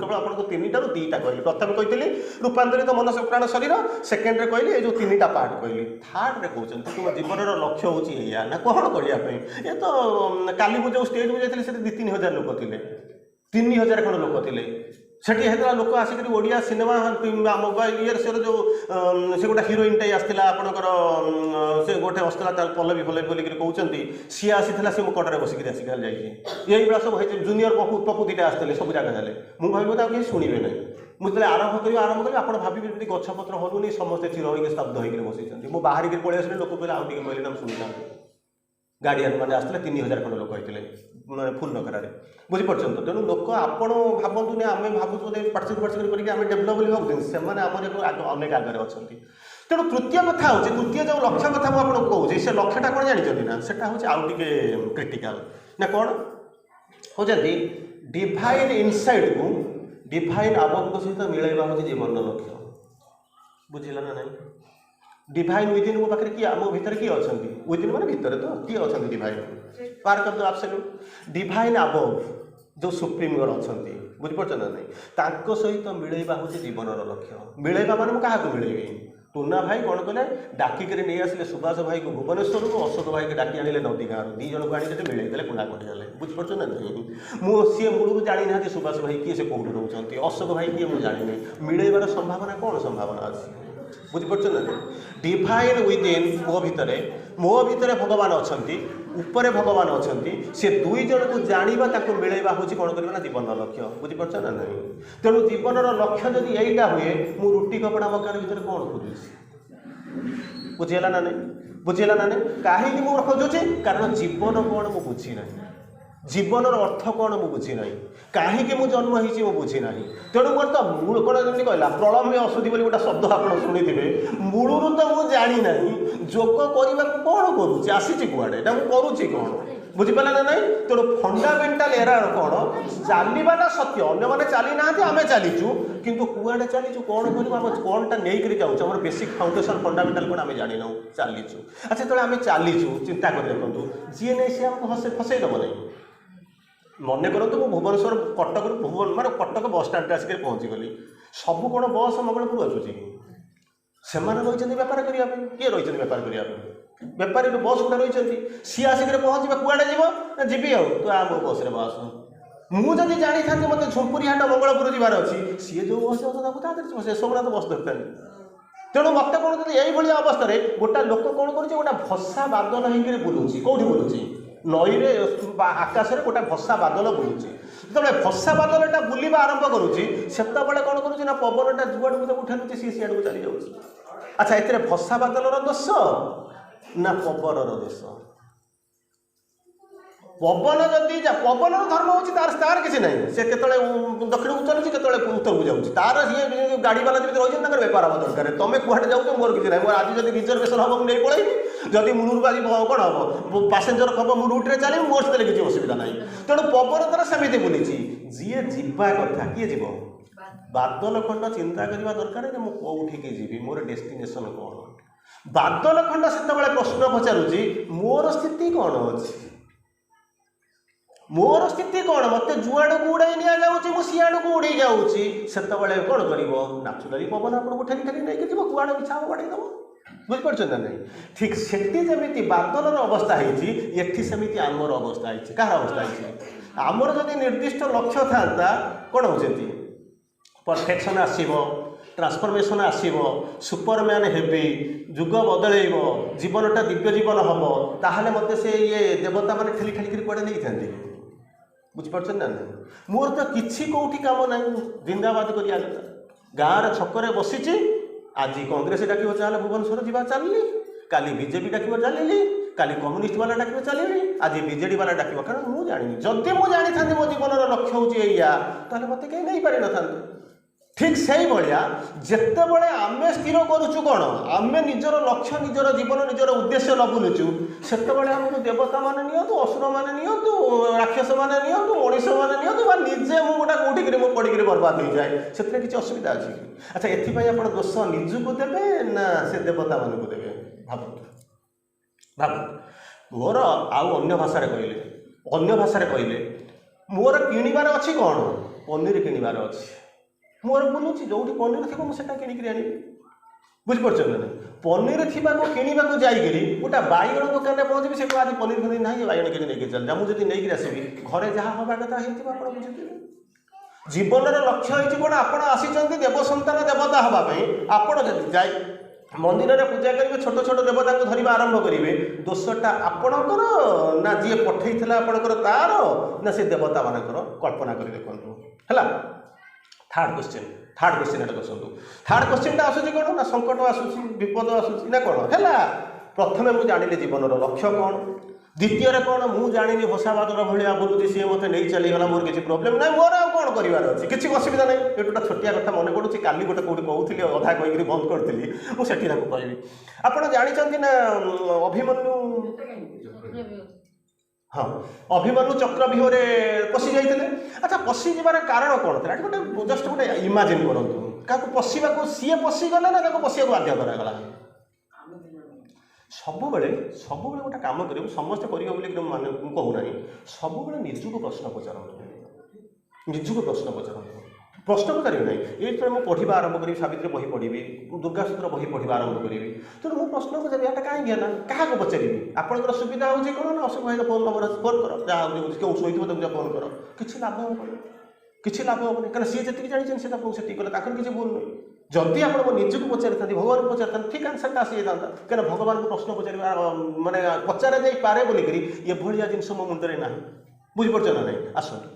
केवल आपको 3टा रू 2टा कहली प्रथम कही रूपांतरित मन प्राण शरीर सेकेंड रे कहली जो 3टा पार्ट कहली थार्ड रे कहते तुम जीवन लक्ष्य हूँ या ना कौन करने ये तो काली मुझे स्टेज को जाती से 2-3 हजार लोक थे 3000 खंड लोक थे सेठी होता लोक आसिक ओडिया सिनेमा मोबाइल ये जो से गोटे हिरोइन टाइम आसाला आपणकर से गोटे आसाला पल्लवी बोलिक कहते सी आसाला सी मो कड़े बसिक आसिक यही भाया सब जूनियर पपु 2टा आसते सब जगह जाए मुझे भावी किसी शुणे ना मुझे आरंभ करी आप भावी गछपत्र हलुनी समस्ते चिर होकर स्तब्ध होकर बसई मुझे बाहर के पलि आसले लोक कहले आउ टे कहले ना शुणी गार्डियन मैंने आसते 3000 खंड लोक होते फुल नखरा बुझीपार तो तेणु लोक आपण भावतुनि आम भावुँ पार्टिसिपेट करके डेभलप भावुँ से अनेक आगे अच्छा तेणु तृतीय कथा हूँ तृतीय जो लक्ष्य कथा मुझे कहूँ से लक्ष्यटा कौन जानते ना से आउ टे क्रिटिकाल ना कौन होती डिवाइन इनसाइड को डिवाइन आबोध सहित मिलवा हूँ जीवन लक्ष्य बुझेगा ना नहीं डिवाइन विदिन मो पाखे किए मो भितर किए अच्छा विदिन माने भितर तो किए अच्छा divine park of the absolute divine above जो सुप्रीम गॉड अच्छा बुझीपार ना नहीं सहित मिलवा हूँ जीवन लक्ष्य मिलवा माने क्या मिलेबी टूना भाई कौन कले डाकिक नहीं आसिले सुभाष भाई को भुवनेश्वर को अशोक भाई को डाकी आने नदी गाँव 2 जन को आने मिलते कुणाकोटी जाए बुझीपार ना नहीं सी मूल जानी ना सुभाष भाई किए से कौट रोच अशोक भाई किए मुझे जानी मिलवार संभावना कौन संभावना अच्छी बुझीपार ना डिवाइन विदिन मो भितर भगवान अच्छा उपरे भगवान अच्छा से 2 जन को जाना मिलवा हूँ कौन करना जीवन लक्ष्य बुझीपार ना नहीं तेणु जीवन लक्ष्य जब यहीटा हुए मु रुटी कपड़ा मकान भर कौन खोजुची बुझेगा ना नहीं बुझेगा ना नहीं कहीं मुझे खोजुची कारण जीवन कौन मु बुझी ना जीवन अर्थ कौन मु बुझी ना कहीं मुझे जन्म होती मु बुझी ना तेणु मोर तो मूल कौन जमी कहला प्रलम्बे असुधी बोली गोटे शब्द आप शुणिथे मूलू तो मुझे जानी ना जोग करने कौन करुच्ची आसी कुआड़े करुच्ची कौन बुझीपारा ना नहीं तेणु फंडामेंटाल एरर कौन चलवाटा सत्य अन्य मैंने चली ना आम चलीचु किंतु कुआड़े चलीचु कौन कर कौनटा नहीं जाऊँ आम बेसिक फाउंडेशन फंडामेंटाल कौन आम जानी ना चलीचु अच्छा जो आम चलीचु चिंता कर देखो जी नहीं सी आमको फसईदेव नहीं मन करूँ मु भुवनेश्वर कटक भुवन माने कटक बस स्टाण्ड आसिक पहुँची गली सब कौन बस मंगलपुर आसूँ से रही बेपार करने किए रही बेपार करने ବେପାରୀ ବସ୍ ଗୋଟେ ରହିଛନ୍ତି, ସିଏ ଆସିକି ପହଞ୍ଚିବେ, କୁଆଡ଼େ ଯିବ ନା ଯିବି ଆଉ ତୁ ଆ ମୋ ବସ୍ରେ ବସ। ମୁଁ ଯଦି ଜାଣିଥାନ୍ତି ମୋତେ ଝୁମ୍ପୁରୀ ହାଟ ମଙ୍ଗଳପୁର ଯିବାର ଅଛି, ସିଏ ଯେଉଁ ବସ୍ ଅଛି ତାକୁ ତା ଦେହରେ ସେସବୁ ତ ବସ୍ ଦରକାର। ତେଣୁ ମୋତେ କ'ଣ ଯଦି ଏଇଭଳିଆ ଅବସ୍ଥାରେ ଗୋଟା ଲୋକ କ'ଣ କରୁଛି, ଗୋଟେ ଭସା ବାଦଲ ହେଇକିରି ବୁଲୁଛି। କେଉଁଠି ବୁଲୁଛି? ନଈରେ ବା ଆକାଶରେ ଗୋଟେ ଭସା ବାଦଲ ବୁଲୁଛି। ଯେତେବେଳେ ଭସା ବାଦଲଟା ବୁଲିବା ଆରମ୍ଭ କରୁଛି, ସେତେବେଳେ କ'ଣ କରୁଛି ନା ପବନଟା ଯୁଆଡ଼କୁ ତାକୁ ଠେଲୁଛି, ସିଏ ସିଆଡ଼କୁ ଚାଲି ଯାଉଛି। ଆଚ୍ଛା, ଏଥିରେ ଭସା ବାଦଲର ଦୋଷ ନା ପବନର ଦୋଷ? ପବନ ଯଦି ପବନର ଧର୍ମ ହେଉଛି ତାର କିଛି ନାହିଁ, ସେ କେତେବେଳେ ଦକ୍ଷିଣକୁ ଚାଲୁଛି, କେତେବେଳେ ଉତ୍ତରକୁ ଯାଉଛି, ତାର ସିଏ ଗାଡ଼ିବାଲା ଯେମିତି ରହିଛନ୍ତି ତାଙ୍କର ବେପାର ହେବା ଦରକାର। ତମେ କୁଆଡ଼େ ଯାଉଛ ମୋର କିଛି ନାହିଁ, ମୋର ଆଜି ଯଦି ରିଜର୍ଭେସନ୍ ହେବ ମୁଁ ନେଇ ପଳେଇବି, ଯଦି ମୂଳରୁ ଆଜି କ'ଣ ହେବ ପାସେଞ୍ଜର ହେବ ମୁଁ ରୁଟ୍ରେ ଚାଲିବି, ମୋର ସେଥିରେ କିଛି ଅସୁବିଧା ନାହିଁ। ତେଣୁ ପବନ ଦ୍ୱାରା ସେମିତି ବୁଲିଛି। ଯିଏ ଯିବା କଥା କିଏ ଯିବ? ବାଦଲ ଖଣ୍ଡ ଚିନ୍ତା କରିବା ଦରକାର ଯେ ମୁଁ କେଉଁଠିକି ଯିବି, ମୋର ଡେଷ୍ଟିନେସନ୍ କ'ଣ। ବାଦଲ ଖଣ୍ଡ ସେତେବେଳେ ପ୍ରଶ୍ନ ପଚାରୁଛି ମୋର ସ୍ଥିତି କ'ଣ ଅଛି, ମୋର ସ୍ଥିତି କ'ଣ, ମୋତେ ଯୁଆଡ଼କୁ ଉଡ଼ାଇ ନିଆଯାଉଛି ମୁଁ ସିଆଡ଼କୁ ଉଡ଼ି ଯାଉଛି। ସେତେବେଳେ କ'ଣ କରିବ? ନ୍ୟାଚୁରାଲି ପବନ ଆପଣଙ୍କୁ ଠେଲି ଠେଲି ନେଇକି ଯିବ, କୁଆଡ଼େ ଇଚ୍ଛା ହେବ ବାଡ଼େଇ ଦେବ। ବୁଝିପାରୁଛନ୍ତି ନା ନାହିଁ? ଠିକ୍ ସେଠି ଯେମିତି ବାଦଲର ଅବସ୍ଥା ହେଇଛି, ଏଠି ସେମିତି ଆମର ଅବସ୍ଥା ହେଇଛି। କାହାର ଅବସ୍ଥା ହେଇଛି? ଆମର ଯଦି ନିର୍ଦ୍ଦିଷ୍ଟ ଲକ୍ଷ୍ୟ ଥାନ୍ତା, କ'ଣ ହେଉଛନ୍ତି, ପରଫେକ୍ସନ୍ ଆସିବ, ଟ୍ରାନ୍ସଫର୍ମେସନ୍ ଆସିବ, ସୁପରମ୍ୟାନ୍ ହେବି, ଯୁଗ ବଦଳେଇବ, ଜୀବନଟା ଦିବ୍ୟ ଜୀବନ ହେବ, ତାହେଲେ ମୋତେ ସେ ଦେବତା ମାନେ ଠେଲି ଠେଲିକିରି କୁଆଡ଼େ ନେଇଥାନ୍ତି? ବୁଝିପାରୁଛନ୍ତି ନା ନାହିଁ? ମୋର ତ କିଛି କେଉଁଠି କାମ ନାହିଁ, ଜିନ୍ଦାବାଦ କରିବା କଥା। ଗାଁରେ ଛକରେ ବସିଛି, ଆଜି କଂଗ୍ରେସ ଡାକିବ ଚାଲେ ଭୁବନେଶ୍ୱର ଯିବା, ଚାଲିଲି। କାଲି ବିଜେପି ଡାକିବ, ଚାଲିଲି। କାଲି କମ୍ୟୁନିଷ୍ଟ ବାଲା ଡାକିବ, ଚାଲିଲି। ଆଜି ବିଜେଡ଼ି ବାଲା ଡାକିବ। କାରଣ ମୁଁ ଜାଣିନି, ଯଦି ମୁଁ ଜାଣିଥାନ୍ତି ମୋ ଜୀବନର ଲକ୍ଷ୍ୟ ହେଉଛି ଏଇଆ, ତାହେଲେ ମୋତେ କେହି ନେଇପାରିନଥାନ୍ତେ। ଠିକ୍ ସେଇଭଳିଆ ଯେତେବେଳେ ଆମେ ସ୍ଥିର କରୁଛୁ କ'ଣ, ଆମେ ନିଜର ଲକ୍ଷ୍ୟ, ନିଜର ଜୀବନ, ନିଜର ଉଦ୍ଦେଶ୍ୟ ନ ବୁଲୁଛୁ, ସେତେବେଳେ ଆମକୁ ଦେବତାମାନେ ନିଅନ୍ତୁ, ଅସୁରମାନେ ନିଅନ୍ତୁ, ରାକ୍ଷସମାନେ ନିଅନ୍ତୁ, ମଣିଷମାନେ ନିଅନ୍ତୁ, ବା ନିଜେ ମୁଁ ଗୋଟେ କେଉଁଠିକିରି ମୁଁ ପଡ଼ିକିରି ବର୍ବାଦ ହୋଇଯାଏ, ସେଥିରେ କିଛି ଅସୁବିଧା ଅଛି କି? ଆଚ୍ଛା, ଏଥିପାଇଁ ଆପଣ ଦୋଷ ନିଜକୁ ଦେବେ ନା ସେ ଦେବତାମାନଙ୍କୁ ଦେବେ? ଭାବନ୍ତୁ ଭାବନ୍ତୁ। ମୋର ଆଉ ଅନ୍ୟ ଭାଷାରେ କହିଲେ ମୋର କିଣିବାର ଅଛି କ'ଣ? ପନିର କିଣିବାର ଅଛି। ମୋର ବୁଲୁଛି, ଯେଉଁଠି ପନିର ଥିବ ମୁଁ ସେଟା କିଣିକିରି ଆଣିବି। ବୁଝିପାରୁଛନ୍ତି ନା? ପନିର ଥିବାକୁ କିଣିବାକୁ ଯାଇକିରି ଗୋଟେ ବାଇଗଣ ଦୋକାନରେ ପହଞ୍ଚିବି, ସେ ଆଜି ପନିର ଫନିର ନାହିଁ, ବାଇଗଣ କିଣି ନେଇକି ଚାଲିଲା। ମୁଁ ଯଦି ନେଇକିରି ଆସିବି, ଘରେ ଯାହା ହେବା କଥା ହେଇଥିବ ଆପଣ ବୁଝିଥିବେ। ଜୀବନର ଲକ୍ଷ୍ୟ ହେଇଛି କ'ଣ? ଆପଣ ଆସିଛନ୍ତି ଦେବ ସନ୍ତାନ, ଦେବତା ହେବା ପାଇଁ। ଆପଣ ଯଦି ଯାଇ ମନ୍ଦିରରେ ପୂଜା କରିବେ, ଛୋଟ ଛୋଟ ଦେବତାଙ୍କୁ ଧରିବା ଆରମ୍ଭ କରିବେ, ଦୋଷଟା ଆପଣଙ୍କର ନା ଯିଏ ପଠେଇଥିଲା ଆପଣଙ୍କର ତାର, ନା ସେ ଦେବତାମାନଙ୍କର? କଳ୍ପନା କରି ଦେଖନ୍ତୁ। ହେଲା, ଥାର୍ଡ କ୍ୱେଶ୍ଚିନ୍ ଏଇଟା ଦେଖନ୍ତୁ। ଥାର୍ଡ କ୍ୱେଶ୍ଚିନ୍ଟା ଆସୁଛି କ'ଣ ନା ସଙ୍କଟ ଆସୁଛି, ବିପଦ ଆସୁଛି ନା କ'ଣ? ହେଲା, ପ୍ରଥମେ ମୁଁ ଜାଣିଲି ଜୀବନର ଲକ୍ଷ୍ୟ କ'ଣ। ଦ୍ୱିତୀୟରେ କ'ଣ? ମୁଁ ଜାଣିନି ଭସା ବାଦଲ ଭଳିଆ ବୁଲୁଛି, ସିଏ ମୋତେ ନେଇ ଚାଲିଗଲା, ମୋର କିଛି ପ୍ରୋବ୍ଲେମ୍ ନାହିଁ, ମୋର ଆଉ କ'ଣ କରିବାର ଅଛି, କିଛି ଅସୁବିଧା ନାହିଁ। ଏଇଟା ଗୋଟେ ଛୋଟିଆ କଥା ମନେ ପଡ଼ୁଛି, କାଲି ଗୋଟେ କେଉଁଠି କହୁଥିଲି, ଅଧା କହିକିରି ବନ୍ଦ କରିଥିଲି, ମୁଁ ସେଠି ତାକୁ କହିବି। ଆପଣ ଜାଣିଛନ୍ତି ନା ଅଭିମନ୍ୟୁ? ହଁ, ଅଭିମନ୍ୟୁ ଚକ୍ରବ୍ୟୁହରେ ପଶି ଯାଇଥିଲେ। ଆଚ୍ଛା, ପଶିଯିବାର କାରଣ କ'ଣ ଥିଲା? ଏଠି ଗୋଟେ ଜଷ୍ଟ ଗୋଟେ ଇମାଜିନ୍ କରନ୍ତୁ, କାହାକୁ ପଶିବାକୁ, ସିଏ ପଶିଗଲା ନା ତାକୁ ପଶିବାକୁ ବାଧ୍ୟ କରାଗଲା? ସବୁବେଳେ ଗୋଟେ କାମ କରିବୁ, ସମସ୍ତେ କରିବ ବୋଲି ମୁଁ କହୁନାହିଁ, ସବୁବେଳେ ନିଜକୁ ପ୍ରଶ୍ନ ପଚାରନ୍ତୁ। ପ୍ରଶ୍ନ ପଚାରିବେ ନାହିଁ। ଏଇଥିରେ ମୁଁ ପଢ଼ିବା ଆରମ୍ଭ କରିବି, ସାବିତ୍ରୀ ବହି ପଢ଼ିବି, ଦୁର୍ଗାସୂତ୍ର ବହି ପଢ଼ିବା ଆରମ୍ଭ କରିବି, ତେଣୁ ମୁଁ ପ୍ରଶ୍ନ ପଚାରିବି, ଏଇଟା କାହିଁକି ହେଲା, କାହାକୁ ପଚାରିବି? ଆପଣଙ୍କର ସୁବିଧା ହେଉଛି କ'ଣ ନା ଅସୁବିଧା ହେଲେ ଫୋନ୍ ନମ୍ବର ଅଛି, ଫୋନ୍ କର, ଯାହା ହେଉଛି କେଉଁ ଶୋଇଥିବ ତାକୁ ଯା ଫୋନ୍ କର, କିଛି ଲାଭ ହେବନି। କାରଣ ସିଏ ଯେତିକି ଜାଣିଛନ୍ତି ସେ ଆପଣଙ୍କୁ ସେତିକି କଲେ, ତାଙ୍କର କିଛି ଭୁଲ ନାହିଁ। ଯଦି ଆପଣ ନିଜକୁ ପଚାରିଥାନ୍ତି, ଭଗବାନଙ୍କୁ ପଚାରିଥାନ୍ତି, ଠିକ୍ ଆନ୍ସରଟା ଆସିଯାଇଥାନ୍ତା। କାରଣ ଭଗବାନଙ୍କୁ ପ୍ରଶ୍ନ ପଚାରିବା ମାନେ ପଚରା ଯାଇପାରେ ବୋଲିକିରି ଏଭଳିଆ ଜିନିଷ ମୋ ମୁଣ୍ଡରେ ନାହିଁ। ବୁଝିପାରୁଛ ନା ନାହିଁ? ଆସନ୍ତୁ।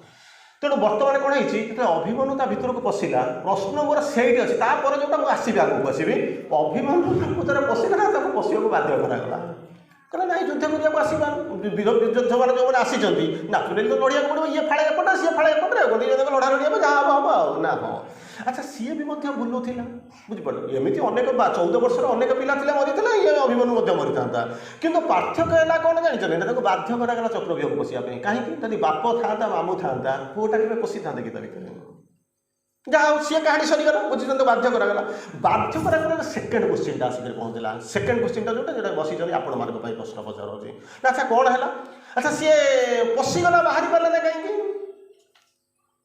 ତେଣୁ ବର୍ତ୍ତମାନ କ'ଣ ହେଇଛି, ଯେତେବେଳେ ଅଭିମନ୍ୟୁ ତା ଭିତରକୁ ପଶିଲା, ପ୍ରଶ୍ନ ମୋର ସେଇଠି ଅଛି। ତାପରେ ଯେଉଁଟା ମୁଁ ଆସିବି, ଆଗକୁ ଆସିବି, ଅଭିମନ୍ୟୁ ଯେତେବେଳେ ପଶିଲା ନା ତାକୁ ପଶିବାକୁ ବାଧ୍ୟ କରାଗଲା। କହିଲା ନାଇଁ, ଯୁଦ୍ଧ କରିବାକୁ ଆସିବା, ଯୋଦ୍ଧମାନେ ଯେଉଁମାନେ ଆସିଛନ୍ତି, ନାଚୁରାଲି ତ ଲଢ଼ିବାକୁ ପଡ଼ିବ, ଇଏ ଫାଳେ ଏପଟେ, ସିଏ ଫାଳେ ଏପଟେ, ଦୁଇ ଜଣଙ୍କ ଲଢ଼ା ଲଢ଼ି ହେବ, ଯାହା ହେବ ଆଉ ନା ହେବ। ଆଚ୍ଛା, ସିଏ ବି ମଧ୍ୟ ବୁଲୁଥିଲା। ବୁଝିପାରୁଛ, ଏମିତି ଅନେକ 14 ବର୍ଷର ଅନେକ ପିଲା ଥିଲେ, ମରିଥିଲା, ଇଏ ଅଭିମନ୍ୟୁ ମଧ୍ୟ ମରିଥାନ୍ତା। କିନ୍ତୁ ପାର୍ଥକ୍ୟ ହେଲା କ'ଣ ଜାଣିଛନ୍ତି ନା, ତାକୁ ବାଧ୍ୟ କରାଗଲା ଚକ୍ରବ୍ୟୁହକୁ ପଶିବା ପାଇଁ। କାହିଁକି? ଯଦି ବାପ ଥାନ୍ତା, ମାମୁଁ ଥାନ୍ତା, ପୁଅଟା କେବେ ପଶିଥାନ୍ତେ କି ତା ଭିତରେ? ଯାହା ହଉ, ସିଏ କାହାଣୀ ସରିଗଲା। ବୁଝିଛନ୍ତି, ବାଧ୍ୟ କରାଗଲା। ସେକେଣ୍ଡ କ୍ୱେଶ୍ଚିନ୍ଟା ଆସିକି ପହଞ୍ଚିଲା। ସେକେଣ୍ଡ କ୍ୱେଶ୍ଚିନ୍ଟା ଯେଉଁଟା ବସିଛନ୍ତି ଆପଣମାନଙ୍କ ପାଇଁ ପ୍ରଶ୍ନ ପଚାରୁଛି। ଆଚ୍ଛା, କ'ଣ ହେଲା? ଆଚ୍ଛା, ସିଏ ପଶିଗଲା, ବାହାରି ପାରିଲା ନା କାହିଁକି?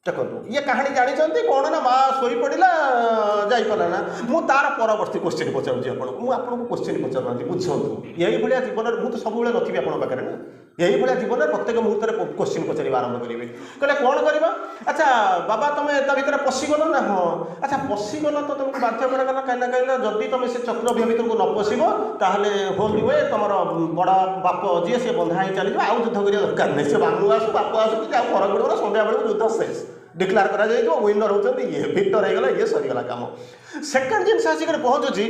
देखो ये कहानी जानते कौन ना माँ शोई पड़ा जापरा ना मु तार परवर्ती क्वेश्चन पचारूँ आपको क्वेश्चन पचारूना बुझु यही भाया जीवन में तो सब नी आप पाखे ना यही भाया जीवन में प्रत्येक मुहूर्त क्वेश्चन पचार आरंभ करेंगे कहले कौन करवा अच्छा बाबा तुम ता भर पशिगल ना हाँ अच्छा पशिगल तो तुमको बाध्य कराला कहीं जदि तुम से चक्रव्यूह भर को न पशिब ताहले होल वे तुम बड़ बाप जी सी बंधा ही चली आउ युद्ध करिया दरकार नहीं से बांगू आसु बाप आसु कि फरक पड़ो संध्या बेलू युद्ध शेष डिक्लेयर करा विनर होती ये विक्टर होगा ये सरीगला कम सेकेंड जिन आसिक पहुँचुची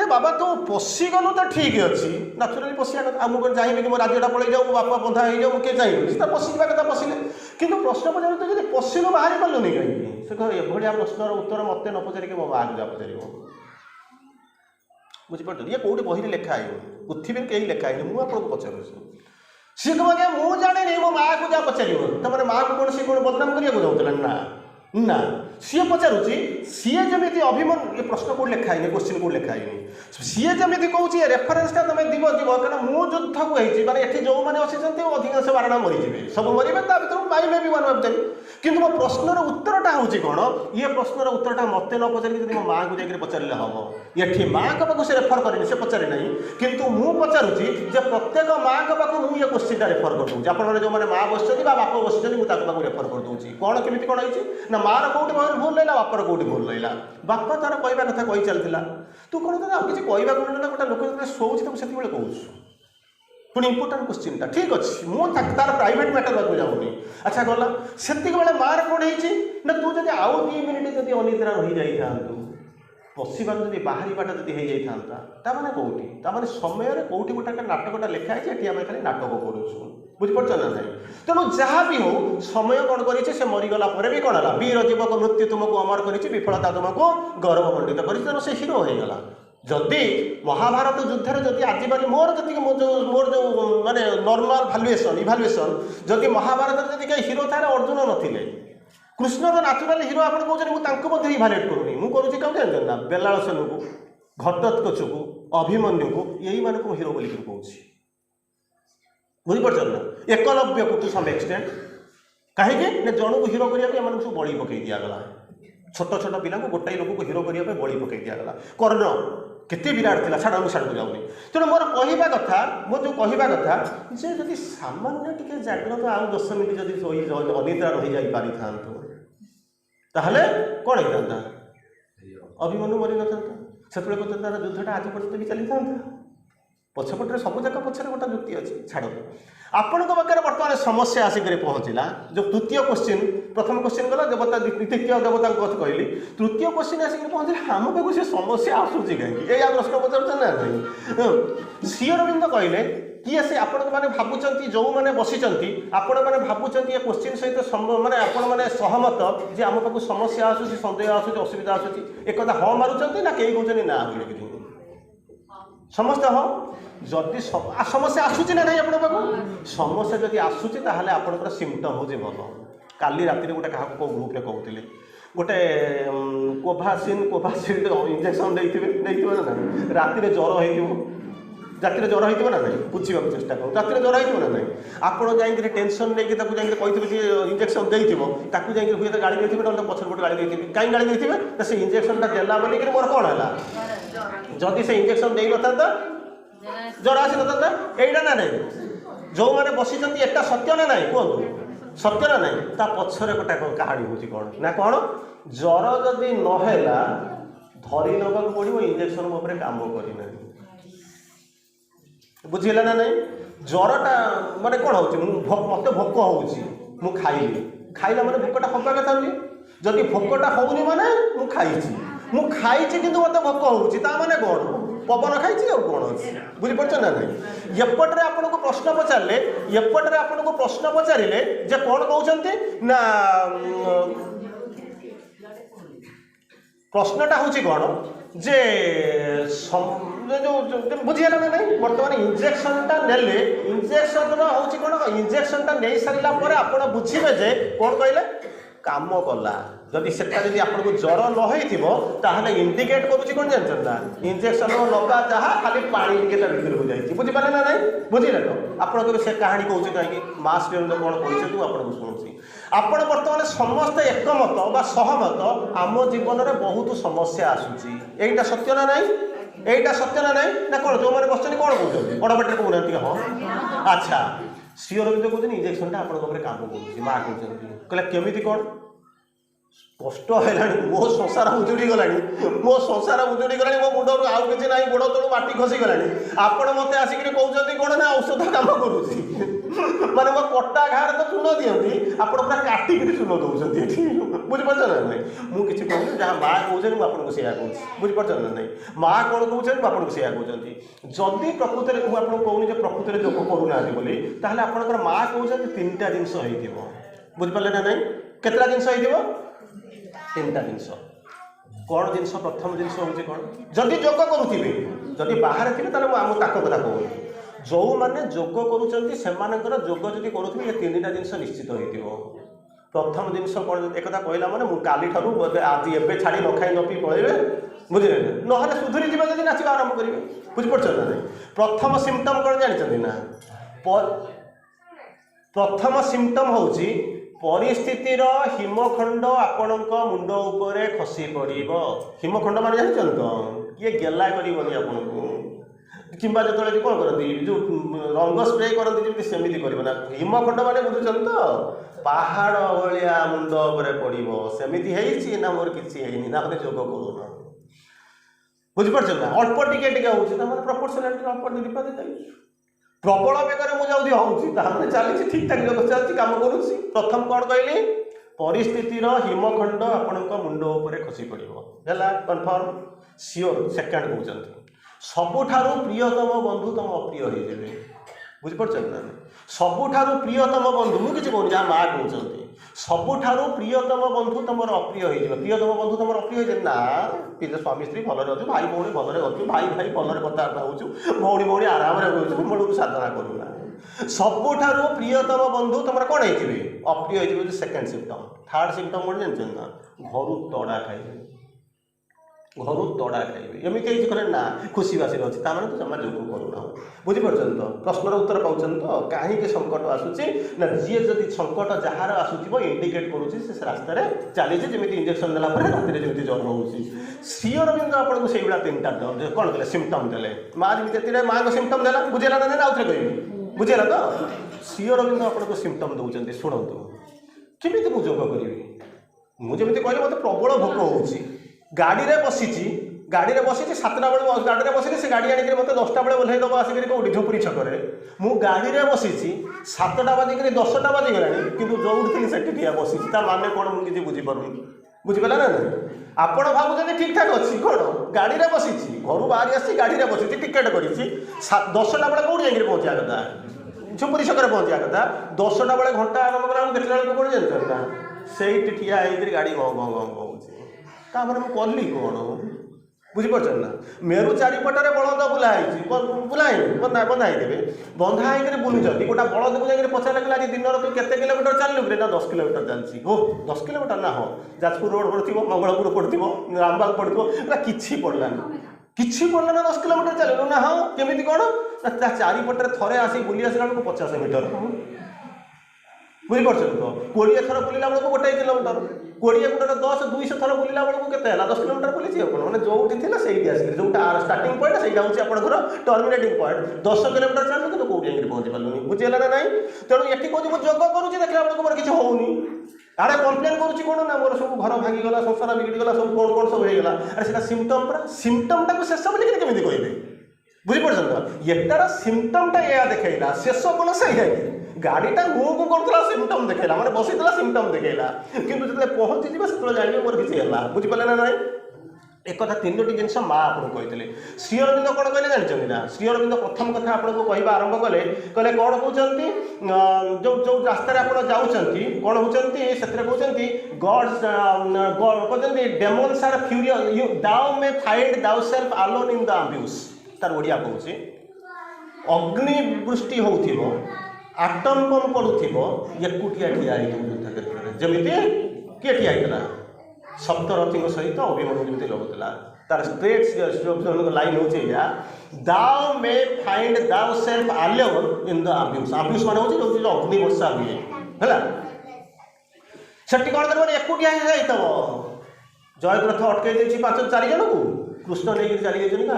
बाबा तो पशिगलु तो ठीक अच्छे नाचुराली पशिया कथा मुझे चाहिए कि मो राज्यटा पलि जाऊ बापा बंधा हो जाऊ किए चाहिए पशिवा कथा पशिले कि प्रश्न पचार तो पशिलु बाहरी पार्लुनि कहीं से कह एभलिया प्रश्नर उत्तर मत न पचारिक मो माँ को जा पचार बुझीपार ये कौटी बही लिखा है पृथ्वी कहीं लिखा है मुझे पचारूँ सी कह आज्ञा मुझे जाने मो माँ को जा पचार तुम माँ को कौन सी कौन बदनाम करने जाऊला ना ना सी पचारूँ सी जमी अभिमन ये प्रश्न कौट लिखाई क्वेश्चन कौट लिखाई सी जमी कौच रेफरेन्सटा तुम दिव दिव क्या मुझ युद्ध को माने ये जो मैंने अच्छी अधिकांश बारणा मरीजे सब मरवे ता भर माई मे भी वन ऑफ देम किंतु मो प्रश्नर उत्तरटा हूँ कौन ये प्रश्नर उत्तरटा मत न पचारिक मो माँ को जाकर पचारे हम ये माँ का पाक से रेफर करेनि से पचारे ना किंतु मु पचारूँ प्रत्येक माँ का पाक मुझे ये क्वेश्चनटा रेफर कर दूँ आप जो मैंने माँ बस बाप बस मुझे पाक रेफर कर दूँ कौन केमी कौन है मार कौटी भूल रहा बापर कौटी भूल रहा बाप तार कहवा कथा कही चलता तू कौन किसी कहवा ना गोटे लोक शोच तुम से कहूँ पुणी इंपोर्टाट क्वेश्चनटा ठीक अच्छे मुझे तार प्राइवेट मैटर को जाऊनी अच्छा गला से मार कौन है तू जब आउ 2 मिनिट जब अनिद्रा रही जाता पशिबार जब बाहरटा जब हो जाता ताने कौटी ताने समय कौटी गोटा नाटकटा लिखाई आम खाली नाटक करूँ बुझीपार ना ना तेणु जहाँ भी हो समय कौन कर मरीगला भी कौन है वीर जीवक मृत्यु तुमको अमर कर विफलता तुमको गौरवमंडित कर तेणु से हिरो होगा जदि महाभारत युद्ध जदि आज बारी मोर जी मोर जो माने नॉर्मल भैल्युएसन इभाल्युएसन जदि महाभारत जदि कहीं हिरो था अर्जुन नथिले कृष्ण तो नाचुराल हिरो आप कहते इभालुएट करूनी मुझे कौन जानते ना बेलाळसेन को घटोत्कच को अभिमन्यु को यही मान को हिरो बोलिक कहूँ बुझीपार ना एकलव्य को टू सम एक्सटेंट कहीं जन को हिरो करने सब बड़ी पकई दिगला छोट छोट पिला गोटाई लोक को हिरो करने बड़ी पकई दिगला कर्ण केते विराट था छाड़ मुझे छाड़ जाऊनी तेणु मोर कहवा कथा मो जो कहवा कथा जे जदि सामान्य टिके जाग्रत आउ 10 मिनिट जदि अनिद्रा रही जाई पारि थांतो ताहले कौन होता अभिमन्यु मरी न था से तार युद्धटा आज पर्यटन भी चली था पछपटे सबूक पछे गोटे युक्ति अच्छी छाड़ आपण पाखे बर्तमान समस्या आसिक पहुँचला जो तृतीय क्वेश्चन प्रथम क्वेश्चन गला देवता द्वितीय देवता कथ कहली तृतीय क्वेश्चन आसिक पहुँचला आम पाक से समस्या आसूसी कहीं या प्रश्न पचार ना नहीं श्री अरविंद कहले किए से आपण मैंने भावुं जो मैंने बसी आपण मैंने भावुं ये क्वेश्चन सहित मैंने आपण मैंने सहमत जे आम पाक समस्या आसूसी सन्देह आसूसी असुविधा आसूसी एक कथा हाँ मारुंट ना कई कहते ना बोलिक समस्ते हाँ जदि समस्या आसूची ना नहीं आप समस्या जदि आसूची ताहले आपणकर सिम्पटम हूँ भल काली राति गोटे क्या ग्रुप कहते गोटे कोभासिन इंजेक्शन देते ना राति ज्वर हो राति ज्वर हो ना नहीं बुझा चेष्टा करूँ राति ज्वर हो ना नहीं आपड़ जाइए टेंशन नहीं कहते इंजेक्शन देते हुए तो गाड़ी देते ना पछर गोटे गाड़ी देते कहीं गाड़ी देते से इंजेक्शनटा देला बोलिक मोर कौन है जदि से इंजेक्शन दे न था ज्वर आसी ना यहीटा ना नहीं जो मैंने बसी एटा सत्य ना नहीं कहतु सत्य ना नहीं ता पछरे गोटे कहानी हूँ कौन ना कौन ज्वर जदि नहेला धरी नवा पड़ो इंजेक्शन उपर काम करना बुझीला ना नहीं ज्वरटा माने कौन हो मत भोक हो खाइली खाइला माने भोकटा हवा कथा नुहे जदि भोकटा होनी माने खाई किंतु मत भोक हो माने कौन पवन खाई कौन अच्छे बुझीपार ना नहीं एपटे आपन को प्रश्न पचारे एपटे आपन को प्रश्न पचारे जे कौन कहते ना प्रश्नटा हूँ कौन जे जो बुझीगला ना नहीं बर्तमान इंजेक्शनटा नेले इंजेक्शन हूँ कौन इंजेक्शनटा नहीं सारा आप बुझे जे कौन कहले काम कला जदि सेटा जदि आपको ज्वर न होइथिबो ताहले इंडिकेट करूची कोन जानछन ना इंजेक्शन लगा जहा खाली पानी टिके ता भीतर हो जाई बुझि पाले ना नहीं बुझिले तो आपन से कहानी कहूची काहे मास रे कोन कहै तू आपन सुनुची आपण वर्तमान समस्त एकमत बा सहमत आम जीवन रे बहुत समस्या आसुची एटा सत्य ना नहीं एटा सत्य ना नहीं ना कोन जो माने बसचनी कोन कहउछ बड़ बटर को उनांती हां अच्छा सियोर भी कहते इंजेक्शन टा आपन ऊपर काम करूची मां कहउछ कहला केमिति कोन कष्ट है मो संसार उजुड़ी गला मो संसार उजुड़ी गला मो मुंड आउ कि ना गोड़ तलू माटी खसी गला आपण मत आसिक कहते कौन ना औषध काम करुच्ची माने मो कटा घाड़ तो चून दिखती आप पूरा काटिक चून दौरान बुझीपार ना ना मुझे कहूँ जहाँ माँ कौन मुझे से बुझीपार ना ना माँ कौन कौन आपको से कहते जदि प्रकृत में मुझे कहूनी प्रकृत में जोग करूना बोली आपंकर माँ कहते 3टा जिनस बुझीपारे ना ना केतटा जिनस हो 3टा जिनस कौन जिनस प्रथम जिनस हूँ कौन जदि जोग करुवे जदि बाहर थे ताक कथा कहूँ जो मैंने जोग कर जोग जदि करुवे 3टा जिनस निश्चित हो प्रथम जिनस कौन एक कहला मैंने काली ठारू आज एवं छाड़ी न खाई न पी पड़े बुझे ना सुधुरी जी जब नाचवा आरंभ करेंगे बुझीपार ना नहीं प्रथम सिम्पटम कौन जानते ना प्रथम सिम्पटम हूँ परिस्थितिर हिमखंड आपण मुंड उपरे खसी पड़ हिमखंड मान जानते तो किए गेला करनी आपको किंबा जो कौन करती जो रंग स्प्रे करती सेमती करना हिमखंड मान बुझुन तो पहाड़ भाया मुंड उपरे पड़ो सेमती ना मोर कि ना जोग करूना बुझीपार ना अल्प टिके प्रपोर्शनालिटी अल्प निपात प्रबल बेगर मुझे हूँ चली ठीक ठाक जोग चलती कम करुच्ची प्रथम कौन कहली परिस्थितिर हिमखंड आपण मुंड उपरे खसी पड़ो कन्फर्म सियोर सेकेंड कहते सबुठारु प्रियतम बंधु तुम अप्रिय हो जाए बुझीपार ना सबुठारु प्रियतम बंधु मुझे कहूँ जहाँ माँ कहते सबुठारु प्रियतम बंधु तुम अप्रिय हो प्रियतम बंधु तुम अप्रिय हो ना स्वामी स्त्री भलरे अच्छु भाई भौणी भलरे अच्छु भाई भाई भलरे कथबार्ता हो भौणी भौणी आराम मूल साधना करूना सबुठारु प्रियतम बंधु तुम कौन हो अप्रिय हो सेकेंड सिम्पटम थर्ड सिम्पटम कौन जानते ना घर तड़ा खाइबे घर तड़ा खाइबे एमती कहे ना खुशी बासी अच्छी ताने तो जमा जोग करूना बुझीपार तो प्रश्नर उत्तर पाँच तो कहीं संकट आसूसी ना जी जदि संकट जार आसूब इंडिकेट करुच्ची से रास्तार चली जमी इंजेक्शन देला रात जमी ज्वर हो सियोर भी आपको से 3टा कौन कले सिम्पटम देले माँ जमी माँ को सिम्पटम देला बुझेगा ना आउ थे कह बुझेगा तो सियोर भी आपको सिम्पटम दौरान शुणु केमी मुझे जोग करी मुझे कहली मत प्रबल भोक हो गाड़ी रे बसी 7टा बेले गाड़ी में बसी से गाड़ी आनिक मत 10टा बेले ओह्ल दब आसिक कौटी झोपुरी छकरे मु गाड़ी में बसी 7टा बाजिक 10टा बाजिगला कि जो थी से बसी माने कौन मुझे किसी बुझीपारूनी बुझीपारा ना नहीं आपण भावुं ठीक ठाक अच्छी कौन गाड़ी में बसी घर बाहरी आसी गाड़ी में बसी टिकेट कर 10टा बेले कौट जा पहुँचा कथा झोपुरी छकरे पहुँचा कथा 10टा बेले घंटा आरम्भ कला देखला बेलू कौन जानते ना से ठिया होकर गाड़ी गं गं गं गं मुझे कली कौन बुझीपार ना मेरु चारिपटे बलद बुलाई बंधा ही बंधा होकर बुलूँ गोटा बलद को जाकर पचार लगे आज दिन तू केते किलोमीटर चलू ना 10 किलोमीटर चलती हो 10 किलोमीटर ना हाँ जाजपुर रोड पड़ो मंगलपुर पड़ो रामबाग पड़ो कि पड़लानी किसी पड़ला ना 10 किलोमीटर चलू ना हाँ केमी कौन ना चारिपटे थे आसिक बुली आसला बेलू 50 मीटर बुझीपार तो 20 थर बुलला बेलू 1 किलोमीटर 20 गुटर 10 200 थर बुलला बेलू के 10 किलोमीटर बुली मैंने जो थी आसिक जो स्टार्टिंग पॉइंट से हूँ टर्मिनेटिंग पॉइंट 10 किलोमीटर चलू कि कौट जा पहुँची पार्लुनि बुझेगा ना नहीं तेणु ये कहूँ मुझे जोग करुँच देखला बेलू मोर किसी होनी आड़े कम्प्लेन करुँच कौन ना मोर सब घर भांगीगला संसार बिगड़गला सब कौन कौन सब होगा अरे से सिम्पटम पूरा सिम्पटम टाक शेष बोलिक केमी कहते बुझीपार एटार सिम्पटम या देखला शेष कौन से गाड़ीटा मुँह को कर सिम्पटम देखला मैंने बसी सिम्पटम देखला कि जो पहुँची से जान मोर किसी है बुझीपारे ना नहीं एक कथा 3टी जिनस माँ आपको कहते श्री अरविंद कौन कहले जानते ना श्री अरविंद प्रथम कथा आपको कह आरंभ कले कहले कौन कहते जो जो रास्तार आप जाऊँगी कौन होती से कहते गॉड्स कहते demons are furious thou may find thou self alone in the abuse तार ओडिया कहूँ अग्निवृष्टि हो आटम बम पड़ुव एकुटिया ठिया युद्ध क्षेत्र में जमी किए ठिया होता सप्तरथी सहित अभिमन्यु जमी लगुला तार स्ट्रेट लाइन हो thou may find thou self alone in the abyss abyss मान हो अग्नि वर्षा हुए है सेठी कौन कर एकुटिया जयद्रथ अटकई देती 5-4 जन को कृष्ण नहीं चली जाइए क्या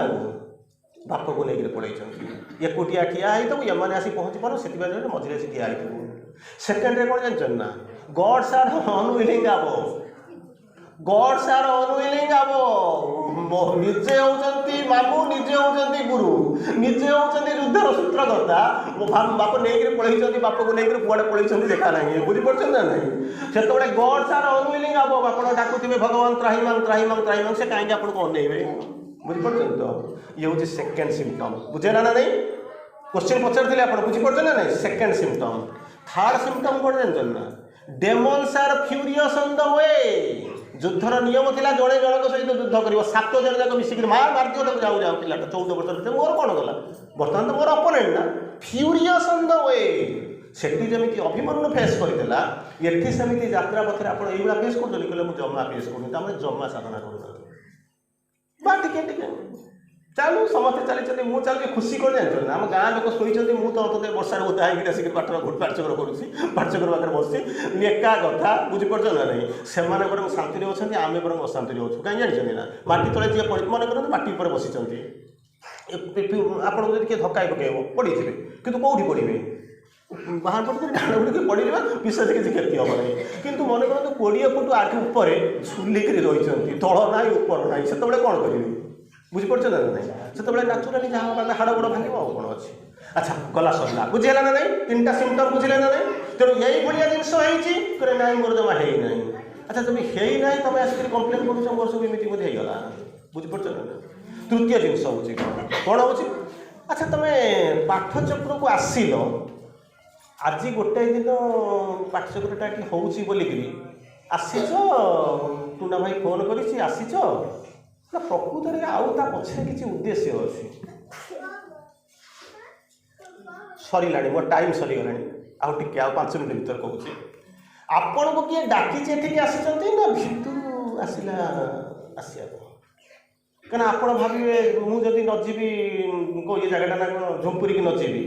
बाप को लेकर पड़े एकुटिया ठिया होता एम आसी पहुँची पार से मझे आसी ठिया सेकेंड कौन जान ना gods are unwilling above gods are unwilling above निजे होती मामू निजे होती गुरु निजे होती युद्धर सूत्रकर्ता मो बाप नहीं पढ़े बाप को लेकर कुआड़े पढ़े देखा ना बुझीपार ना नहीं से गॉड्स आर अनविलिंग अबव आप डाकुवे भगवान त्राहिमांग त्राहिमांग त्राहिमांग से कहीं आपको अनइबे बुझीपार तो ये हूँ सेकेंड सिम्पटम बुझेगा ना नहीं क्वेश्चन पचार आप बुझीपार ना नहीं सेकेंड सिम्पटम थर्ड सिम्पटम कौन जान ना demons are furious on the way युद्धर नियम था जड़े जनक सहित युद्ध कर 7 जन जाक मिसिक मार मारदियो तक जाऊ जाऊ पिला 14 वर्ष मोर कौन गला बर्तमान तो मोर अपोनेंट ना फ्यूरियस ऑन द वे सेठी जमी अभिमन्यु फेस करदेला ये सेमती यात्रा पथर आप फेस कर जमा फेस कर जमा साधना कर चालू समस्ते चली मुझे चलती खुशी कर जान आम गाँ लोक शोचते मुझे वर्षा उदा होगी पाठ पाठचक्र करुँच पाठचक्र पाखे बसी एका कथा बुझीपार ना नहीं से बर शांति अच्छा आम बर अशांति अच्छु कहीं जानते ना माटी तले जी मन करते माटी पर बसी आपको जब किए धक्का पकड़ पड़े कि कौटी पड़े बाहर पट डाण गुड़ी पड़े विशेष किसी क्षति हम ना कि मन करते 20 फुट आगे ऊपर झुलिक रही तल ना ऊपर ना से कौन करेंगे बुझीपार ना नहीं से नाचुराली जहाँ हाड़ गोड़ भांगे कौन अच्छे अच्छा गला सरला बुझेगा ना नहीं 3टा सिम्पटम बुझे ना नहीं तेणु यही भाया जिनस ना मोर जमा है ना अच्छा जब है तुम आसिक कम्प्लेन कर मोर सब एमती बोधे होगा बुझीपार ना तृतीय जिनस हूँ कौन हो अच्छा तुम पाठचक्र को आसिल आज गोटे दिन पाठचक्रटा होगी आसीच टूना भाई फोन कर आसीच ना प्रकृत में आउ ता पछे किसी उद्देश्य अच्छी सरला मोर टाइम सरीगला आउ टे 5 मिनट भर कहूँ आपण को किए डाकी एठिक आसी ना भितर आसला आसिया कहीं आप भावे मुझे नजीबी ये जगटा ना कौन झुंपुरी की नजीबी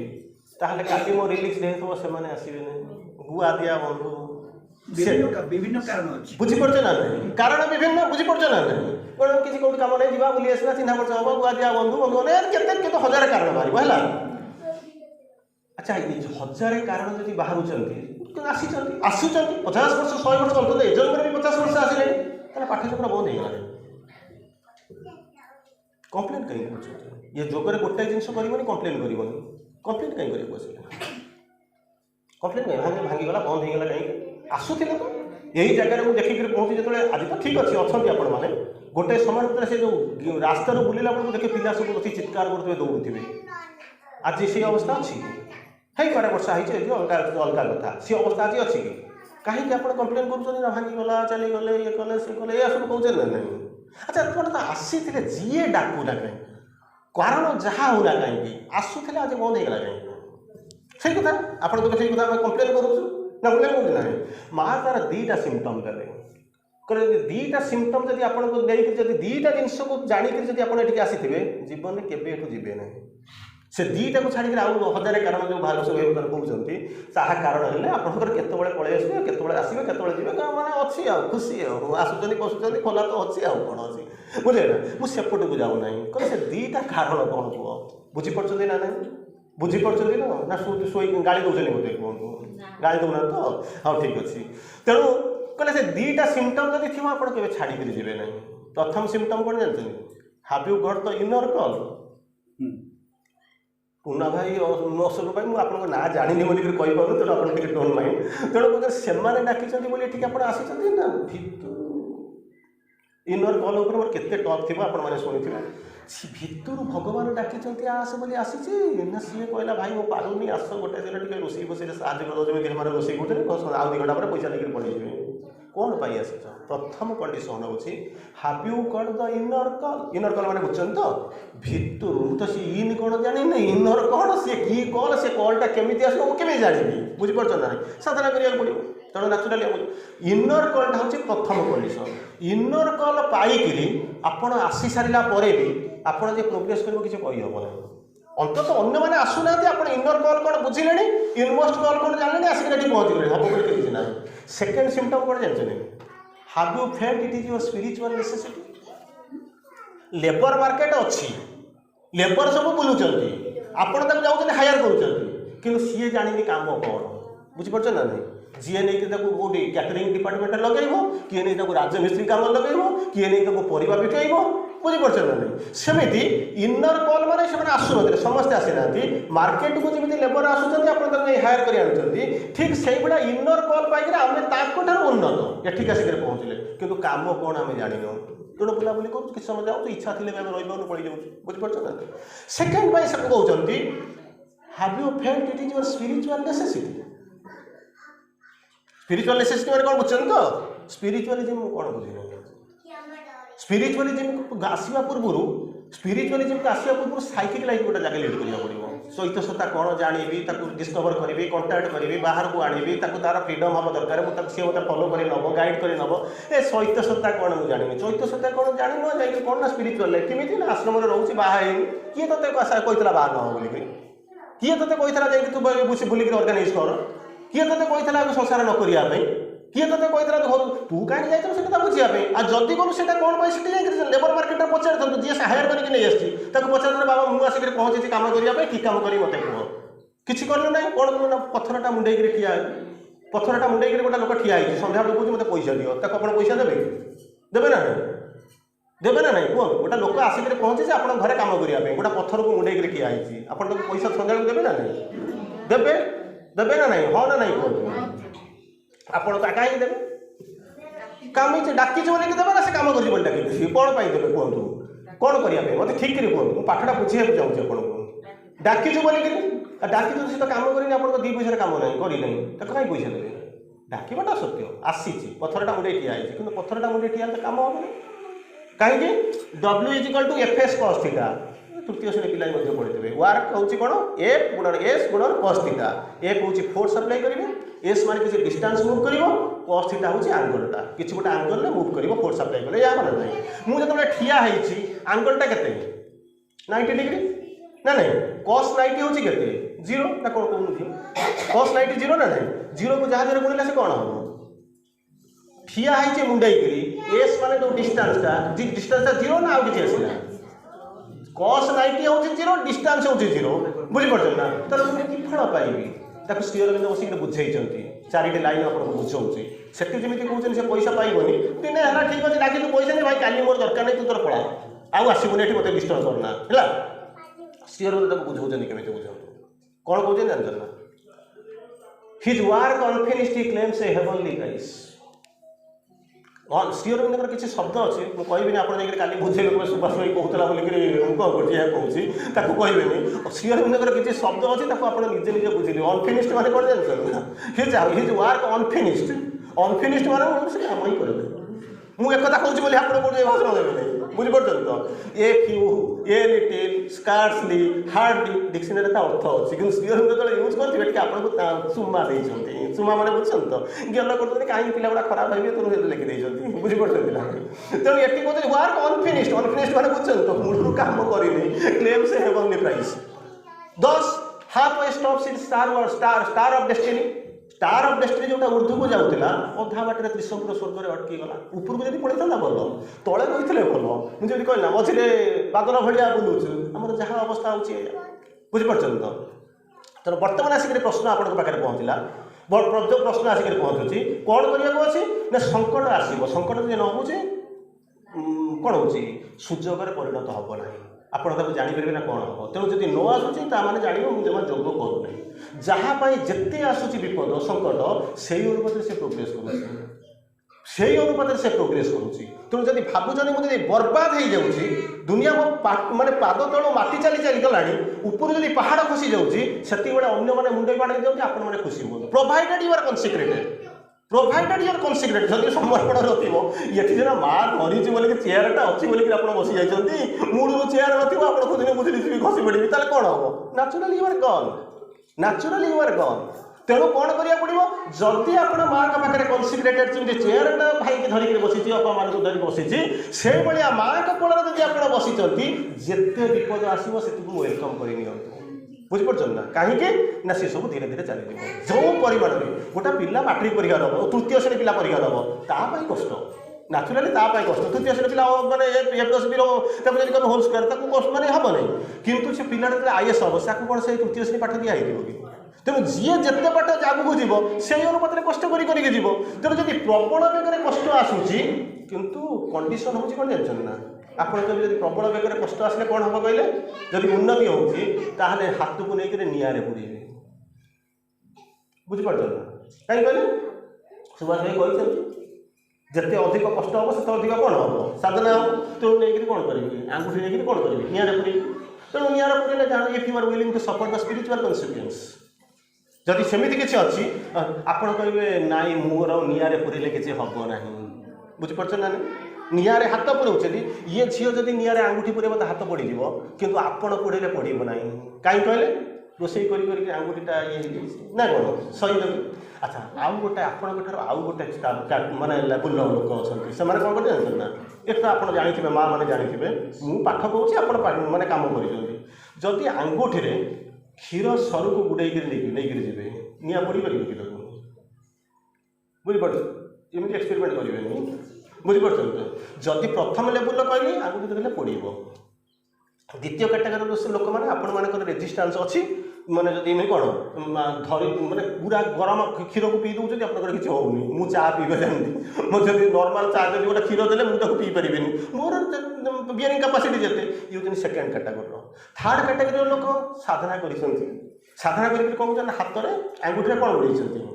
ताहले काली मो रिलीज डे तो से माने आसीबे नहीं गुआ दिया बंधु विभिन्न कारण अच्छी बुझीपार ना नहीं कारण विभिन्न बुझीपार ना नहीं कौन किसी कौट कम नहीं जा बुली आसला चिन्हा परिचय हम गुआ दिया बंधु बंधु केते हजार कारण बाहर है अच्छा ये 1000 कारण जब बाहर आसुच्च 50 वर्ष 100 वर्ष अंत एजन भी 50 वर्ष आसिले पाठचक्र बंद हो कम्प्लेन कहीं कर ये जोगर गोटे जिन कर कम्प्लेन कर कम्प्लेन कहीं कर कम्प्लेन कहीं भांगीगला बंद होगा कहीं आसुले तो यही जगह मुझे देखिक पहुँची जो आज तो ठीक अच्छे अच्छा आपण मैंने गोटे समय भर से जो रास्तार बुलला बेलू देखे पिला सब बस चित्कार करते दौड़े आज से अवस्था अच्छी है पारे वर्षा है अलग अलग कथा सी अवस्था आज अच्छी कि कहीं आप कम्प्लेन कर भांगीगला चलीगले ये कले सी कले यह सब कौन ना नहीं अच्छा तुम तो आसी जी डाकुना कहीं कारण जहाँ होना कहीं आसुले आज बंद होगा कहीं से कथा आप कम्प्लेन करूँ ना कम्प्लेन कर माँ तार 2टा सिम्पटम देते कहते 2टा सिम्पटम जब आपको देखिए जब 2टा जिन को जाणिक जब आप आसीथे जीवन में केवे एठू जीवे ना से 2टा को छाड़ी आउ 1000 कारण जो बाहर सब कहते ताहा कारण है आपंकर केतबे पलि आसबे केतबे आसबे केतबे जीवे मैंने अच्छी खुशी आसुच्च पशुच्च खोला तो अच्छी कौन अच्छी बुझे ना मुझे सेपट को जाऊना कह से 2टा कारण कौन कह बुझीपार ना नहीं बुझीपार ना शोई गाड़ी दौरान बोलते कहूँ गाड़ी दौना तो हाँ ठीक अच्छे तेणु कहले से 2टा सिम्पटम जब थी आप छाड़ी जी ना प्रथम सिम्पटम कौन जानते have you got the inner call टूना भाई अशोक भाई मुझे आपको ना जानी बोलिक कहीपर तेणु आप डोंट माइंड तेणु बोलते से डाकी आप आसी ना इनर कल उपर मोर केते टप थी आप शुणी भितर भगवान डाकी आस बोली आसी ना सी कहला भाई मो पारूनी आस गोटे दिन टे रोषे बस साहय रोषे करते आउ 2 घंटा पर पैसा लेकर पड़े कौन पाई आस प्रथम कंडीशन हूँ have you got the inner call मैंने बुझे तो भितर तो सी इन कौन जानी ना इनर कौन सी की कल से कलटा केमी आस केमी जानी बुझीपार ना साधना करा पड़ो तेणु न्याचुराली इनर कलटा हूँ प्रथम कंडीशन इनर कल पाइक आपण आसी सारा भी आपड़ जे प्रोग्रेस कर किसी कहीहब ना अंतत अन्य मैंने आसुना आप इनर कल कौन बुझिले इनमोस्ट कल कौन जाने आसिक पहुँच गए हम बोल किसी ना सेकेंड सिम्पटम कौन जानते have you felt it is your spiritual necessity labour market अच्छी लेबर सब बुलूँ आपण जाऊँ हायर कर सी जानी काम कौन बुझीपार ना नहीं जी नहीं कौटी कैटरिंग डिपार्टमेंट लगेब किए नहीं राजमिस्त्री काम लगेब किए नहीं परिवा बिकेब बुझीपार ना नहीं सेमती इनर कल मैंने से आसुन समस्ते आसी ना मार्केट को जमी लेबर आसुँच आप हायर कर आनुंट ठीक से भाया इनर कल पाई आम उन्नत एठिक आसिक पहुँचले कि काम कौन आम जान तेणु बुलाबुली कर किसी समय जाऊँ इच्छा थी रही पड़ जाऊँ बुझीपार ना सेकेंड बाई सब कहते have you felt it is your spiritual necessity spiritual necessity मैंने कौन बुझे तो स्पिरिचुअलिज्म कौन बुझे स्पिरिचुअलिज्म आसवा पूर्व स्पिरिचुअलिज्म को आसवा पूर्व साइकिक लाइफ गोटे जगह लीड करा पड़ो सहित सत्ता कौन जानी डिस्कवर करी कंटाक्ट करी बाहर को आनी तार फ्रीडम हम दरकार सी मत फलो कर नब गाइड कर नब ए सहित सत्ता कौन मुझे जानी सहित सत्ता कौन जानी न जाए कौन ना स्पिरिचुअल लाइफ केमी आश्रम रोचे बाहर किए ते कहला बाहर न बोल किए ते कहला तू बुलिक अर्गानाइज कर किए ते कहला संसार न करने किए ते कहला तू कहीं जाता बुझापी आ जदि कौन से कौन लेबर मार्केट में पचार जी हायर करके नहीं आसी पचार बाबा मुझे आसिक पहुँची कम करने कि कम कर मत कह किसी कलु ना कौन कलु ना पथरटा मुंडे ठिया पथरटा मुंडे गोटे लोक ठिया सन्ध्या बेलू कौन मत पैसा दियो ताको आप पैसा देवे देवे ना नहीं देवे ना नहीं कौन गोटे लोक आसिक पहुँचे आप घर कम करने गोटे पथर को मुंडे ठिया आप पैसा सन्ध्या बेलू देवे ना नहीं देवे देवे ना नहीं हाँ ना नहीं कहते आपण कहीं देवे कम डाकी बोल देवे ना से कम कर डाकी कौन पाई देवे कहतु कौन करने मत ठीक कर कहतु पाठटा बुझे चाहूँगी आपको डाकी बोलिकी डाकी तो कम करनी आप दी पैसा कम ना करना कहीं पैसा देवे डाकवाटा सत्य आसी पथरटा मुंडे ठिया कि पथरटा मुंडे ठिया तो कम हम कहीं W=FS cos थीटा तृतीय श्रेणी पिला पढ़े वर्क हूँ कौन एफ गुणन एस गुणन cos थीटा एफ हूँ फोर्स अप्लाई करेंगे एस माने किसी डिस्टेंस मूव कर cos थीटा हूँ आंगलटा किसी गोटे आंगल मूव कर फोर्स अप्लाई करें या माने नहीं मुझे जो ठिया आंगलटा के 90 डिग्री ना नहीं cos 90 हूँ के 0 ना कौन कहूँ cos 90 0 ना नहीं 0 को जहाँ जहाँ गुणिले से कौन हम ठिया है मुंडाई एस माने जो डिस्टेंसटा 0 ना आउ कि आसला cos 90 हूँ 0 डिस्टेंस हूँ 0 बुझीपार ना तर मुझे कि फल पाइबी ताको स्टीयर बिंदु बसिक बुझे चारिटे लाइन आपको बुझाऊँगी से जमी कहते से पैसा पाइबनी दिने है ठीक अच्छे डाकी तू पैसा नहीं भाई काली मोर दरकार नहीं तू तोर पड़ा आउ आसबुनि ये मत डिस्टर्ब करना है स्टीयर बिंदु बुझाऊँ केमी बुझाऊँ कौन कौन जानते ना his work unfinished he claims a heavenly price स्टीयर बिंदु किसी शब्द अच्छे मुझे कहबी आप काली बुझे लोग सुभाष भाई कहला बोलिक मुझे कहूँ ताको कहबी स्टीयर बिंदु किसी शब्द अच्छे आप निजे निजे बुझे अनफिनिश्ड माने कौन जानते हिज वर्क अनफिनिश्ड माने काम ही करेंगे मुझे एक कहूँ बोली आप भाषण देवे बुझीपार तो a few a little scarcely hardly dictionary अर्थ अच्छी कि स्टीयर बिंदु जो यूज करेंगे आपको सुमा देते सुमा मैंने बुझुन तो गेल करते कहीं पिला गुड़ा खराब भाई तुम लिखिदे बुझीपार तेणु ये कहते वर्क अनफिनिश्ड मैंने बुझुन तो मूल कम करनी क्लेम से heavenly price 10 half A stops in star of destiny जो ऊर्ध्व को जाऊला अधा बाटे त्रिशंकुर स्वर्ग में अटकी गला ऊपर को जब पड़ता भल तले रही भल मुझे कहला मझे बादल भाया बुलूचु आम जहाँ अवस्था बुझीपार तो तेना बर्तमान आसिक प्रश्न आपको पाखे पहुँचला जो प्रश्न आसिक पहुँचुची कौन करने अच्छी ना संकट आसो संकट जो न बुझे कौन हो सुजोग परिणत हम ना आपड़ जापर ना कौन हम तेणु जब न आसूँ ताने जान मुझे जमा जोग करूना जहाँपाई जिते आसूँ विपद संकट से अनुपात से प्रोग्रेस कर अनुपात से प्रोग्रेस करुँच तेणु जब भावुन मुझे बर्बाद हो जाऊँगी दुनिया माने पाद तलू माटी चली चली गला ऊपर जब पहाड़ खसी जाऊँगी से अन्य मैंने मुंडे बाड़ी जाऊँगी आप खुशी हूँ provided you are consecrated provided your consecrate जब समर्पण रही ये सीना माँ मरीज बोलिक चेयरटा अच्छी बोलिक आप बसी जाती मूलू चेयर नथिबो आप खुद बुझे खसी पड़ी कौन हम नाचुराली यू आर गन तेणु कौन करिया पड़िबो जदि आपण माँ का पाखरे कनसिग्रेटेड जेमति चेयरटा भाई की धरिक बसिछि अपा मान को धरिक बसिछि से भलिया माँ का कोଳରେ जदि आपण बसिचंती जेते विपद आसीबो सेतु वेलकम करि नियंतु बुझी पड़छन ना कहीं ना सी सब धीरे धीरे चली जो परिमाण में गोटा पिला मैट्रिक परीक्षा दब तृतीय श्रेणी पिला परीक्षा दब तापाई कष्ट न्याचुराली तापाई कष्ट तृतीय श्रेणी पिला माने ए प्लस बी रो होल स्क्वायर ताको कष्ट माने हम नहीं किंतु से पिला आईएएस हम से कौन से तृतीय श्रेणी पाठ दिया कि तेणु जी जिते पाठ आगू जीव से अनुपात कष्ट करके जीव तेणु जब प्रबल बेगर कष्ट आसूची किंतु कंडीशन हूँ कौन जानते ना आप जब प्रबल बेगर कष्ट आसले कौन हम कहले जब उन्नति होती हाथ को लेकर निआरे पुड़े बुझीपार ना कहीं कहले सुभाष भाई कहते जिते अधिक कष्ट हम से अधिक कौन हम साधना हम तेणु नहीं कौन करेंगे आंगुठी नहीं कौन करेंगे निआरे पुड़े तेणु निआरे पुड़े जान if you are willing to suffer the spiritual consequence जदि सेमिति किसी अच्छी आपण कहे नाई मोर निआरे पुरेले किसी हम ना बुझीपार ना निआरे हाथ पुराऊँ ये झील जब निआरे आंगुठी पुरेब तो हाथ पड़ किंतु आपण पुरेले पड़ब ना कहीं कहले रोषे कर आंगुठीटा ये ना कौन सही देवी अच्छा आउ गोटे आपण आउ गोटे माने लेवल लोक अच्छा से कौन करते जानते ना एक तो आप जानते माँ मैंने जानते मुझे पाठ कहूँ आप मैंने कम कर आंगुठी क्षीर सर को गुड़े नहीं जी निआ पड़ पार कि बुझीपार एमती एक्सपेरिमेंट करेंगे बुझीपार तो जदि प्रथम लेवल कहली आगुठी देखले पड़ो द्वितीय कैटेगोरी लोक मैंने आपण रेजिस्टान्स अच्छी माने जदि मैं कौन धरी माने पूरा गरम क्षीर को पी दूसरी आप किसी होनी मुझे चा पीवा जानती मुझे नॉर्मल चा जब गोटे क्षीर देले मुझे पी पारि मोर बियरिंग कैपेसिटी जिते ये हूँ सेकेंड कैटेगोरी थर्ड कैटेगोरी लोक साधना कर साधना कर कौन हाथ में आंगुठी कौन बुड़े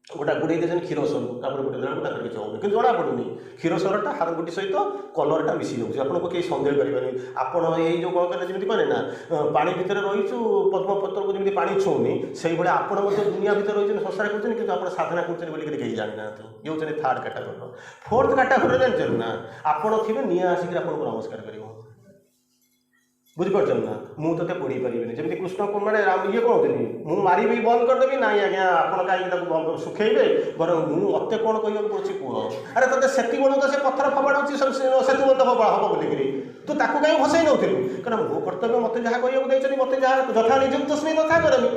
गोटा गुड़े देते क्षीर सर को गोटे जन किसी होनी कि जना पड़ूनी क्षीर सरटा हारगुटी सहित कलरटा मिसी जाऊँगी आपको कहीं सन्देह करेंगे आपड़ ये जो कौन कहे जमी कहे ना पानी भितर रहीचु पद्मपत्र को जमी पा छूनी से भाई आप दुनिया भितर रही संसार कर साधना करें जानी ना ये हूँ थर्ड कैटेगोरी फोर्थ कैटेगोरी जानते ना आपड़ थे निआ आसिक आपको नमस्कार कर बुझीपार ना मुझे पढ़ी पारि जमी कृष्ण को मैंने ये कहते मुझे मारी बंद करदेवी ना आज्ञा आप कहीं सुखेबे बर मत कौन कहूँ पड़े पुह अरे ते से बेलू तो से पत्थर फबाड़ी सेतु बंद हम बोलिकी तू ताकू कहीं भसई नौलु क्या मो कर्तव्य मत जहाँ कहते मत जहाँ यथा निजुम तस्मी तथा करमी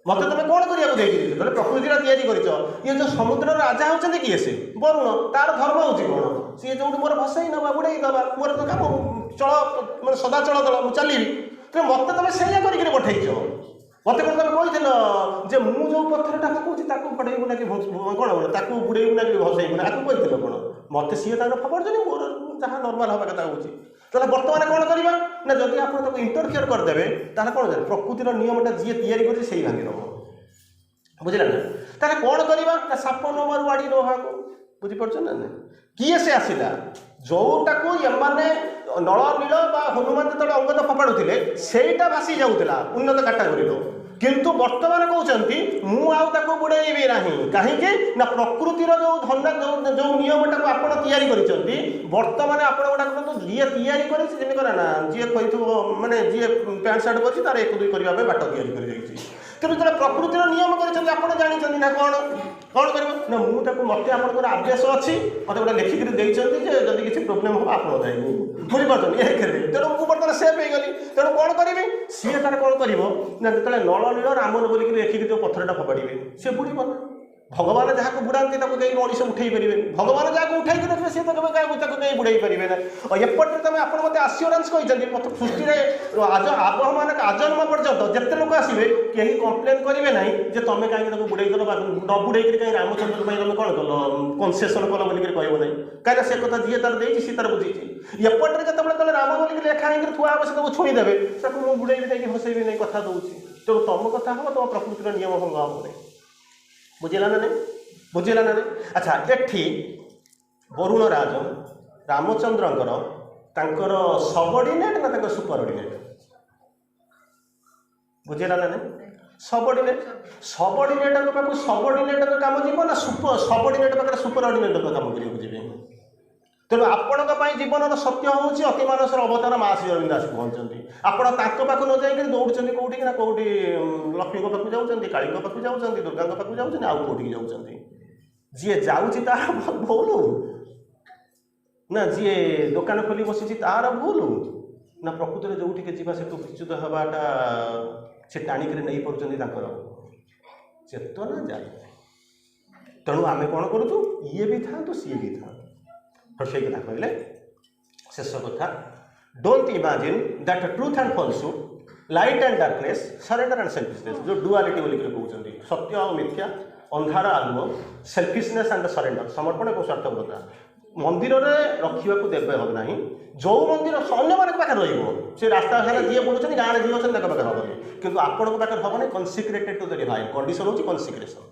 मत तुम कौन करा प्रकृति कर ये जो समुद्र राजा होती किए से वरुण तार धर्म होती कौन सी जो मोर भसई नवा बुड़े दबा मोर तो कम चल मैं सदा चल दल मुझे चलि तो मत तुम से पठेच मत कौन तुम कही मुझे जो पत्थरटा पकाऊँ पड़ेबू ना कि कौन बुड़ेबू ना कि भसईबू ना आपको कही कौन मत सी फपाड़ मोर जहाँ नर्माल हवा कथा हो बर्तमान कौन करवा ना जदि आप इंटरफियर करदे कौन प्रकृतिर नियमटा जी तैयारी कर भांगिदेव बुझे ना कौन करवा साप न मारू आड़ी न बुझीपार ना किए से आसला जोटा को एमाने नल नील हनुमान जो अंगद फपाड़ुले सेटा भासी जाऊला उन्नत कैटेगोरी किंतु वर्तमान कहते मुझे बुड़ेबी ना कहीं ना प्रकृतिर जो धन जो नियमटा को आप बर्तमान आप गोटा जी तैयारी कर ना जी कही माने जी पैंट सार्ट कर तार एक दुई करने बाट तैयारी तेणु जो प्रकृतिर नियम कर जानते ना कौन कौन कर ना मुझे मत आप आदेश अच्छी मत गोटे लिखिक जब किसी प्रोब्लेम हम आप जाए बुझीपार तेणु मुझे बर्तमान सेफ हो गली तेणु कौन करी सी तार कौन कर जो नल नील रामन बोलिक देखिए जो पत्थरटा फपाड़े सी बुड़ भगवान जहाँ बुड़ाती कहीं मनीष उठे पारे भगवान जहाँ उठाई रखिए सी तो कहीं बुड़े पारे ना एपटे तुम आप मत आश्योरेंस कहते मत सृष्टि आबह मान आजन्म पर्यंत जिते लोक आसवे कहीं कम्प्लेन करेंगे ना जे तुम कहीं बुड़े दल न बुड़े कहीं रामचंद्र तुम कौन कल कनसेसन कल बोलिक कहब ना कहीं से कथा जी तार देती सी तार बुझी एपटे जो तुम राम बोलिक लेखा ही थुआ हे सब छुईदेवे मुझे बुड़ेबी नहीं भसईबी नहीं कथा दूसरी तेणु तुम कथा हम तुम प्रकृतिर नियम भंग हम नहीं बुझेगा ना नहीं बुझेगा ना नहीं अच्छा एठी वरुण राज रामचंद्रंकर सबऑर्डिनेट ना सुपरऑर्डिनेट बुझेगा ना नहीं सबऑर्डिनेट सबऑर्डिनेट पाक सबऑर्डिनेट काम जीव ना सबऑर्डिनेट पाखे सुपरऑर्डिनेट काम कर तेणु आपण जीवन सत्य हूँ अति मानसर अवतार माँ श्री अरविंद दास कहते आपण पाक न जाइए दौड़ते कौटी ना कौटी लक्ष्मी पाक जाऊँच काली पाक जाऊँच दुर्गा पाक जाऊँच आउ कौटी जाऊँच जी जाऊँगी तार भूल ना जी दुकान खोली बसी तार भूल ना प्रकृत में जो जावा से विच्युत हवाटा से टाणिक नहीं पार चेतना जाए तेणु आम कौन करूँ ये भी था तो सी भी था तो से कथा कहले शेष कथा don't imagine that truth and falsehood light and darkness surrender and selfishness जो डुआलिटी बोली कहते सत्य और मिथ्या अंधार आलुओ सेल्फिशनेस एंड सरेंडर समर्पण और स्वार्थपरता मंदिर में रखा देवे हम ना जो मंदिर अन्य मान पाखे रे रास्ता सारा जी बोलूँ गाँव जी अच्छे पाखे हेनी कि आपण पाखे हेनी कनसिक्रेटेड टू द डिवाइन कंडीशन हूँ कनसिक्रेशन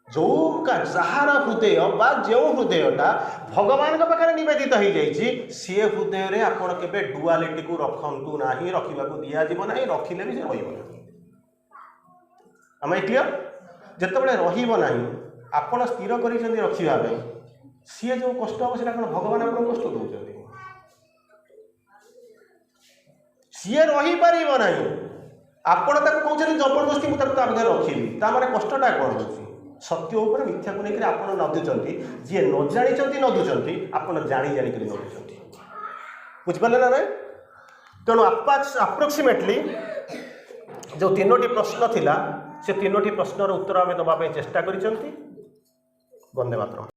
जो जार हृदय बा जो हृदयटा भगवान पाखे नवेदित हो जाइए सी हृदय में आपड़ के डुआलिटी को रखु ना रखा दिज्व ना रखिले भी रहा आम क्लीयर जितेबाला रहा आपड़ स्थिर कर रखापी सी जो कष्ट हम से भगवान आप कष्ट दौरान सी रहीपर ना आपड़ कहते जबरदस्ती मुझे रखी तार कष्टा कौन हो सत्य उपर मिथ्या को लेकर आप नदुंट जी न जानी नदुंट आप जाणी जानिक नदुंट बुझिपारे ना ना तेणु अप्रोक्सीमेटली जो 3टी प्रश्न थिला से 3टी प्रश्नर उत्तर आम दवाई चेष्टा कर वंदे मातरम।